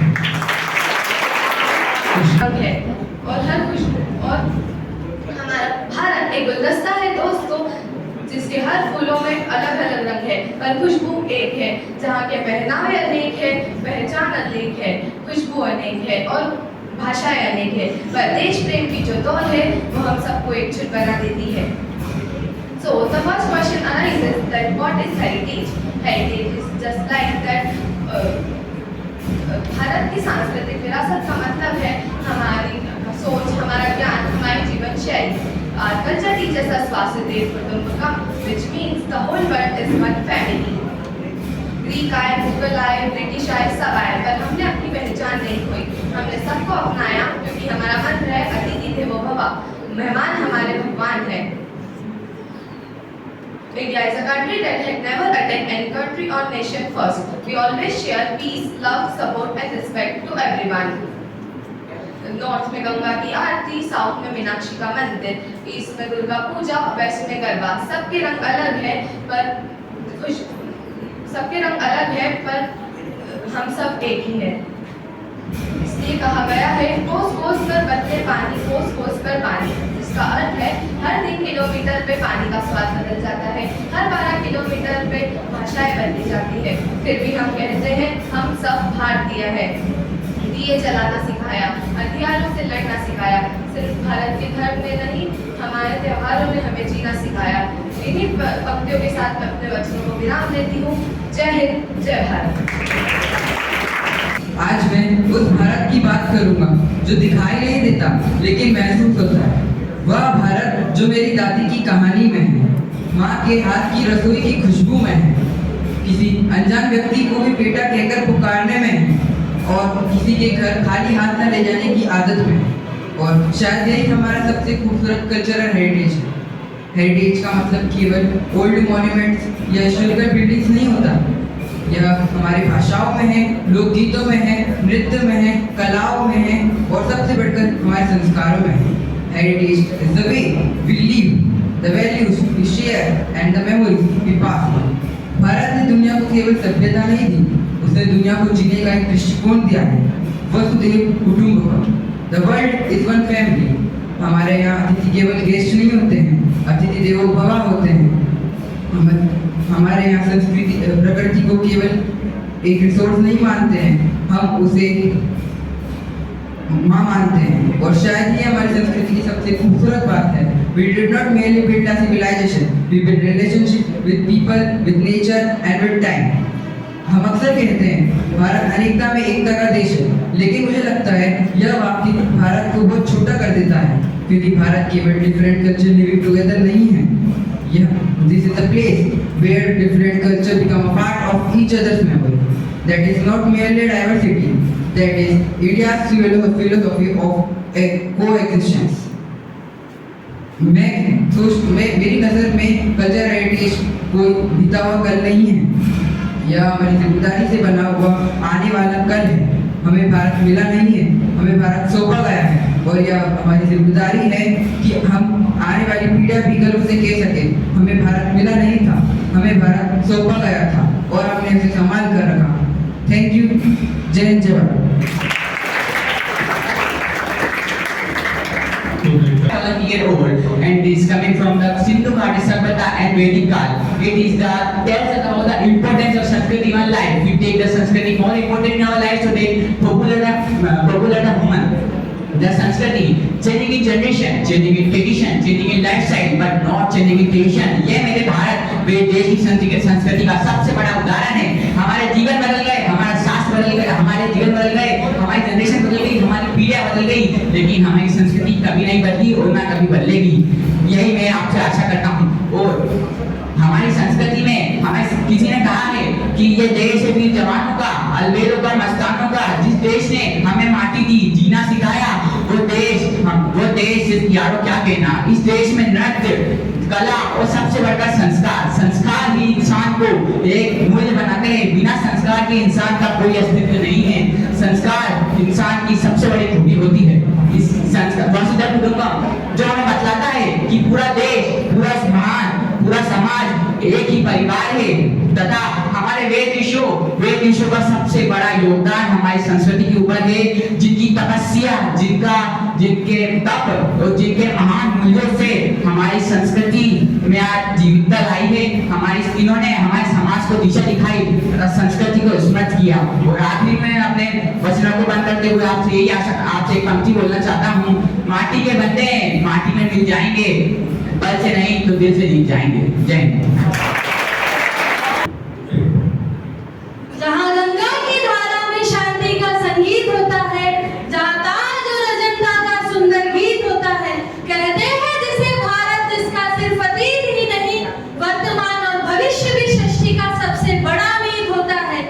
S8: है और हर खुशबू और हमारा भारत एक गुलदस्ता है दोस्तों, जिसके हर फूलों में अलग अलग रंग है पर खुशबू एक है. जहाँ के पहनावे अनेक है, पहचान अनेक है, खुशबू अनेक है और भाषाएं अनेक है, पर देश प्रेम की जो दौड़ है वो हम सबको एकजुट बना देती है. So the first question arises that what is heritage? Heritage is just like that. Bharat की सांस्कृतिक विरासत का मतलब है हमारी सोच, हमारा ज्ञान, हमारी जीवन शैली. Our culture teaches us Vasudhaiva Kutumbakam, which means the whole world is one family. Greek आए, मुगल आए, ब्रिटिश आए, सब आए, पर हमने अपनी पहचान नहीं खोई. हमने सबको अपनाया क्योंकि हमारा मंत्र है अतिथि देवो भव, मेहमान हमारे भगवान है. India is a country that had never attacked any country or nation first. We always share peace, love, support and respect to everyone. North में गंगा की आरती, साउथ में मीनाक्षी का मंदिर, ईस्ट में दुर्गा पूजा, वेस्ट में गरबा. सबके रंग अलग है पर हम सब एक ही है. इसलिए कहा गया है कोस कोस कर बदले पानी, कोस कोस कर पानी. इसका अर्थ है हर 3 किलोमीटर पे पानी का स्वाद बदल जाता है, हर 12 किलोमीटर पे भाषाएं बदली जाती है. फिर भी हम कहते हैं हम सब भारतीय है. दिए जलाना सिखाया, हथियारों से लड़ना सिखाया. सिर्फ भारत के धर्म में नहीं, हमारे त्योहारों ने हमें जीना सिखाया. इन्हीं पंक्तियों के साथ मैं अपने वचनों को विराम देती हूँ. जय हिंद, जय भारत.
S13: आज मैं उस भारत की बात करूंगा जो दिखाई नहीं देता लेकिन महसूस होता है. वह भारत जो मेरी दादी की कहानी में है, माँ के हाथ की रसोई की खुशबू में है, किसी अनजान व्यक्ति को भी बेटा कहकर पुकारने में है और किसी के घर खाली हाथ न ले जाने की आदत में. और शायद यही हमारा सबसे खूबसूरत कल्चरल हेरिटेज है. हेरिटेज का मतलब केवल ओल्ड मॉन्यूमेंट्स या हिस्टोरिकल बिल्डिंग्स नहीं होता. यह हमारी भाषाओं में है, लोकगीतों में है, नृत्य में है, कलाओं में है और सबसे बढ़कर हमारे संस्कारों में है. Heritage is the way we live, the values we share and the memories we pass on. Bharat ने दुनिया को केवल सभ्यता नहीं दी, उसने दुनिया को जीने का एक दृष्टिकोण दिया है. वसुधैव कुटुंबकम, the world is one family. हमारे यहाँ अतिथि केवल गेस्ट नहीं होते हैं, अतिथि देवो भव होते हैं. हमारे यहाँ संस्कृति प्रकृति को केवल एक रिसोर्स नहीं मानते हैं, हम उसे माँ मानते हैं. और शायद ये हमारी संस्कृति की सबसे खूबसूरत बात है. We did not merely build a civilization, we built relationship with people, with nature and with time. हम अक्सर कहते हैं भारत अनेकता में एकता का देश है, लेकिन मुझे लगता है यह वाक्य भारत को बहुत छोटा कर देता है, क्योंकि भारत केवल डिफरेंट कल्चर लिविंग टुगेदर नहीं है. This is a place where different cultures become a part of each other's memory. That is not merely diversity, that is India's philosophy of a coexistence. मेरी नज़र में कल्चर हेरिटेज कोई बीता हुआ कल नहीं है, यह हमारी जिम्मेदारी से बना हुआ आने वाला कल है. हमें भारत मिला नहीं है, हमें भारत सौंपा गया है और यह हमारी जिम्मेदारी है कि हम आने वाली पीढ़ियां भी गर्व से कह सके हमें भारत मिला नहीं था, हमें भारत सौंपा गया था और हमने उसे संभाल कर रखा. Thank you. जय हिंद, जय Bharat.
S14: Year old and is coming from the Sindhu Ghati Sabhyata and Vedic Kal. It is the tells us about the importance of Sanskrit in our life. We take the Sanskrit more important in our life today. Popular the woman. The Sanskriti changing in generation, changing in tradition, changing in lifestyle, but not changing in tradition. ये मेरे भारत मेरे देश की संस्कृति का सबसे बड़ा उदाहरण है। हमारे जीवन बदल गए, हमारा शास्त्र बदल गए, हमारे जीवन बदल गए, हमारी जनरेशन बदल गई, हमारी पीढ़ियां बदल गई, लेकिन हमारी संस्कृति कभी नहीं बदली और ना कभी बदलेगी। यही मैं आपसे आशा करता हूँ। और हमारी संस्कृति में हमें किसी ने कहा है कि ये देश है वीर जवानों का, अलबेलों का, मस्तानों का। जिस देश ने हमें माटी दी, जीना सिखाया, वो देश यारों क्या कहना। इस देश में नृत्य, कला और सबसे बढ़कर संस्कार ही इंसान को एक मूल्य बनाते हैं। बिना संस्कार के इंसान का कोई अस्तित्व नहीं है। संस्कार इंसान की सबसे बड़ी खूबी होती है। इस संस्कार वसुधैव कुटुंबकम जो हमें बतलाता है कि पूरा देश, पूरा समाज एक ही परिवार है, तथा हमारे वेद ऋषियों का सबसे बड़ा योगदान हमारी संस्कृति के ऊपर है। जिनकी तपस्या, जिनके तप और जिनके महान मूल्यों से हमारी संस्कृति में आज जीवितता लाई है। इन्होंने हमारे समाज को दिशा दिखाई तथा संस्कृति को स्मृत किया। और आखिरी में अपने वचनों को बंद करते हुए आपसे एक पंक्ति बोलना चाहता हूँ। माटी के बंदे माटी में मिल जाएंगे, बल से नहीं तो दिल से जीत जाएंगे। जय हिंद।
S4: जहाँ गंगा की धारा में शांति का संगीत होता है, जहाँ ताज और अजंता का सुंदर गीत होता है, कहते हैं जिसे भारत, जिसका सिर्फ अतीत ही नहीं वर्तमान और भविष्य भी सृष्टि का सबसे बड़ा मीत होता है।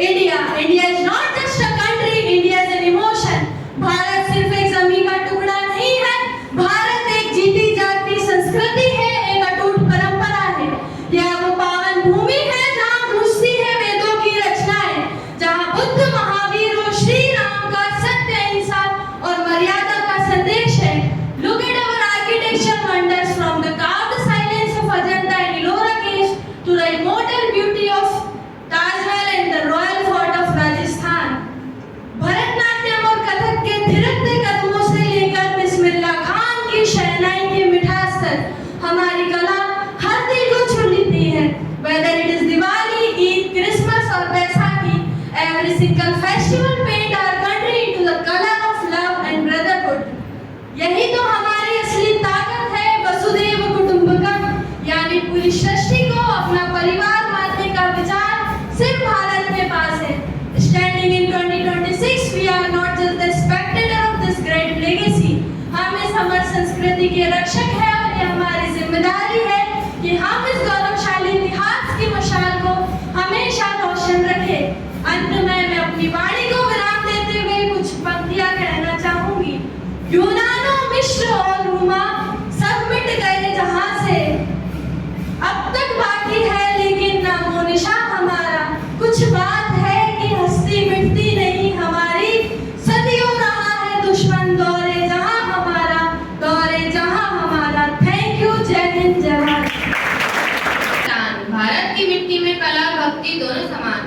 S4: India is not just a country, India is an emotion. Bharat सिर्फ एक जमीन का टुकड़ा नहीं है, भारत एक जीती जागती संस्कृति है, एक अटूट परंपरा है। यह वो पावन भूमि है जहाँ गूंजती है वेदों की रचनाएं, जहाँ बुद्ध, महावीर और श्री राम का सत्य, अहिंसा और मर्यादा का संदेश है। Look at our architecture wonders, from the carved silence of Ajanta and Ellora caves to the immortal beauty of Taj Mahal and the Royal Fort of Rajasthan. Bharatanatyam और कथक के थिरकते कदमों से लेकर बिस्मिल्लाह खान की शहनाई की मिठास तक हमारी कला हर दिल को छू लेती है। Whether it is Diwali, Eid, Christmas or Baisakhi, every single festival paint our country into the color of love and brotherhood. यही तो हमारी असली ताकत है। वसुधैव कुटुंबकम, यानी पूरी सृष्टि को अपना परिवार मानने का विचार सिर्फ भारत के पास है। Standing in 2026, we are not just the spectator of this great legacy. हम इस अमर संस्कृति के रक्षक हैं और ये हमारी जिम्मेदारी है कि हम इस गौरवशाली इतिहास की मशाल को हमेशा रोशन रखें। अंत में मैं अपनी वाणी को विराम देते हुए कुछ पंक्तियां कहना चाहूंगी। यूनानो, मिस्र और रोमा सब मिट गए जहां से, अब तक बाकी है लेकिन नामो निशान हमारा। कुछ बात है कि हस्ती मिटती नहीं हमारी, सदियों रहा है दुश्मन दौरे जहां हमारा, दौरे जहां हमारा। Thank you. जय हिंद, जय भारत।
S3: भारत की मिट्टी में कला और भक्ति दोनों समान।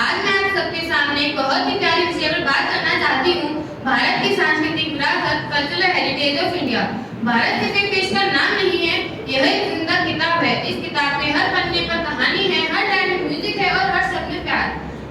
S3: आज मैं आप सबके सामने एक बहुत ही प्यारी विषय पर बात करना चाहती हूँ। भारत की सांस्कृतिक विरासत, cultural heritage of India. Bharat सिर्फ एक पेज का नाम नहीं है, यह एक जिंदा किताब है। इस किताब में हर पन्ने पर कहानी है, हर लाइन में म्यूजिक है और हर शब्द में प्यार।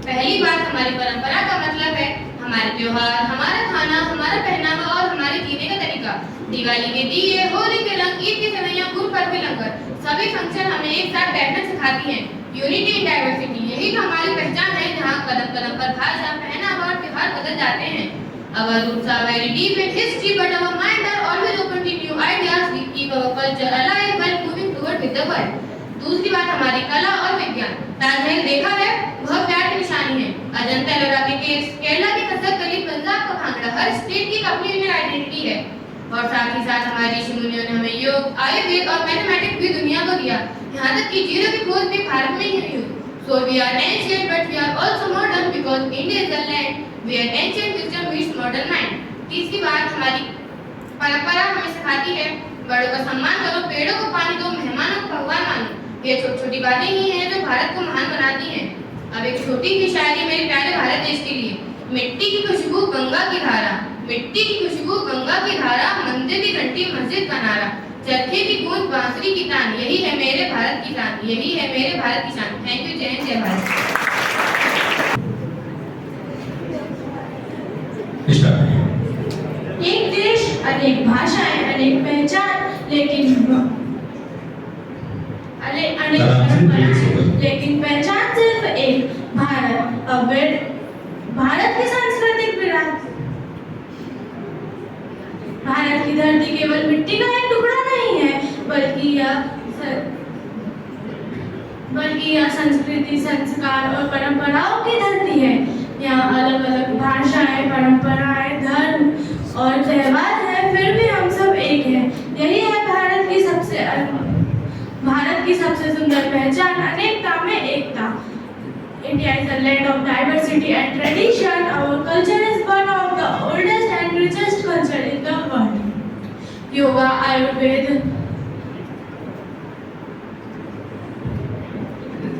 S3: पहली बात, हमारी परंपरा का मतलब है हमारे त्योहार, हमारा खाना, हमारा पहनावा और हमारे जीने का तरीका। दिवाली के दिए, होली के रंग, ईद के सेवइयां, गुरपर्व के लंगर, सभी फंक्शन हमें एक साथ बैठना सिखाती हैं। यूनिटी इन डाइवर्सिटी, यही तो हमारी पहचान है, जहाँ कदम कदम पर भाषा, पहनावा और त्योहार बदल जाते हैं। Our roots are very deep in history, but our minds are always open to new ideas. We keep our culture alive while moving forward with the world. दूसरी बात, हमारी कला और विज्ञान। ताजमहल देखा है, वह प्यार की निशानी है। अजंता एलोरा के केव्स, केरला की कथकली, पंजाब का भांगड़ा, हर स्टेट की अपनी यूनिक आइडेंटिटी है। और साथ ही साथ हमारे ऋषि मुनियों ने हमें योग, आयुर्वेद और मैथमेटिक्स भी दुनिया को दिया। यहाँ तक कि जीरो की खोज भी भारत में ही हुई। So we are ancient, but we are also modern because India is the land where ancient wisdom meets modern mind. तीसरी बात, हमारी परंपरा हमें सिखाती है बड़ों का सम्मान करो, पेड़ों को पानी दो, मेहमानों को भगवान मानो। ये छोटी छोटी बातें ही हैं जो भारत को महान बनाती हैं। अब एक छोटी सी शायरी मेरे प्यारे भारत देश के लिए। मिट्टी की खुशबू गंगा की धारा, मिट्टी की खुशबू गंगा की धारा, मंदिर की घंटी मस्जिद का नारा, चरखे की गूंज बांसुरी की तान, यही है मेरे भारत की शान, यही है मेरे भारत की शान। Thank you. जय हिंद, जय भारत।
S4: एक देश, अनेक भाषाएं, अनेक पहचान, लेकिन अनेक परंपराएं, लेकिन पहचान सिर्फ एक, भारत। भारत की सांस्कृतिक विरासत। भारत की धरती केवल मिट्टी का एक टुकड़ा नहीं है, बल्कि यह संस्कृति, संस्कार और परंपराओं की धरती है। यहाँ अलग अलग भाषाएं, परंपराएं, धर्म और त्योहार हैं, फिर भी हम सब एक हैं। यही है भारत की सबसे सुंदर पहचान, अनेकता में एकता। India is a land of diversity and tradition. Our culture is one of the oldest and richest culture in the world. Yoga, Ayurveda,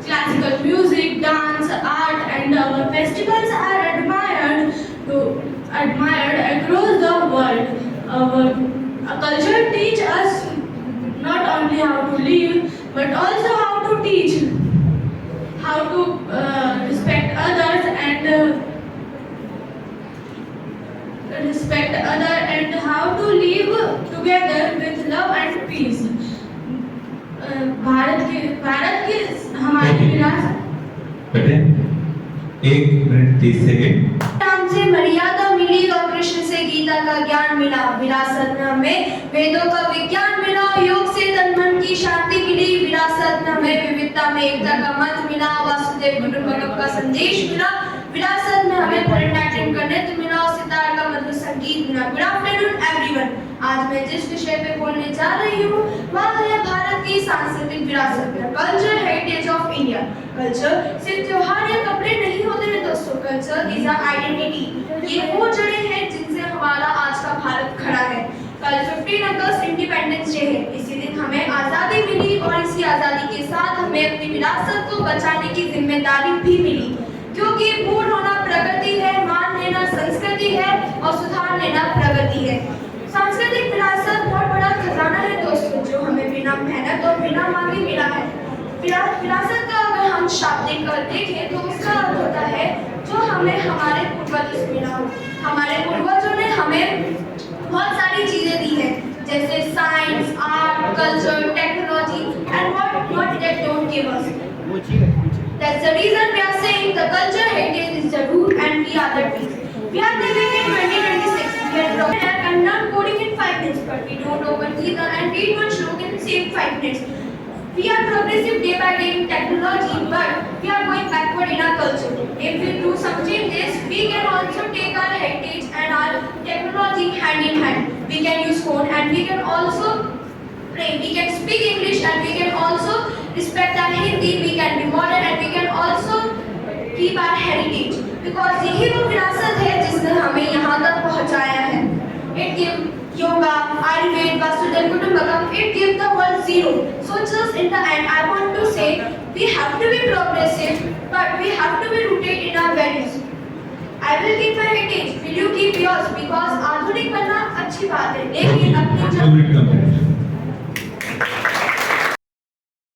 S4: classical music, dance, art, and our festivals are admired across the world. Our culture teach us not only how to live, but also how to teach, how to respect others and how to live together with love and peace. Bharat की हमारी विरासत।
S2: 1 minute 30 second.
S5: Ram से मर्यादा मिली और कृष्ण से गीता का ज्ञान मिला, विरासत में हमें वेदों का विज्ञान मिला, योग से तन मन की शांति मिली, विरासत में हमें विविधता में एकता का मंत्र मिला, वासुदेव कुटुंबकम का संदेश मिला, विरासत में हमें भरतनाट्यम का नृत्य मिला और सितार का मधुर संगीत मिला। Good afternoon everyone. आज मैं जिस विषय पे बोलने जा रही हूँ वह है भारत की सांस्कृतिक विरासत, culture heritage of India. Culture सिर्फ त्योहार या कपड़े नहीं होते हैं दोस्तों, कल्चर इज अ आइडेंटिटी। ये वो जड़ें हैं जिनसे हमारा आज का भारत खड़ा है। कल 15 अगस्त इंडिपेंडेंस डे है। इसी दिन हमें आज़ादी मिली और इसी आज़ादी के साथ हमें अपनी विरासत को बचाने की जिम्मेदारी भी मिली, क्योंकि पूर्ण होना प्रगति है, मान लेना संस्कृति है और सुधार लेना प्रगति है। सांस्कृतिक विरासत बहुत बड़ा खजाना है दोस्तों, जो हमें बिना मेहनत और बिना मांगे मिला है। विरासत का अगर हम शाब्दिक देखें तो उसका अर्थ होता है जो हमें हमारे पूर्वजों से मिला हो। हमारे पूर्वजों ने हमें बहुत सारी चीजें दी हैं, जैसे science, art, culture, technology and what they don't give us. That's the reason we are saying the culture heritage is the root and we are the trees. We are living in 2026. We are programmed and learn coding in 5 minutes, but we don't open either and read one slogan in same 5 minutes. We are progressive day by day in technology, but we are going backward in our culture. If we do some changes, we can also take our heritage and our technology hand in hand. We can use phone and we can also pray. We can speak English and we can also respect our Hindi. We can be modern and we can also keep our heritage. Because यही वो विरासत है जिसने हमें यहाँ तक पहुँचाया है. It gives yoga, Ayurveda, Vasudhaiva Kutumbakam. It gives the world zero. So just in the end, I want to say we have to be progressive, but we have to be rooted in our values. I will keep my heritage. Will you keep yours? Because आधुनिक बनना अच्छी बात है, लेकिन अपनी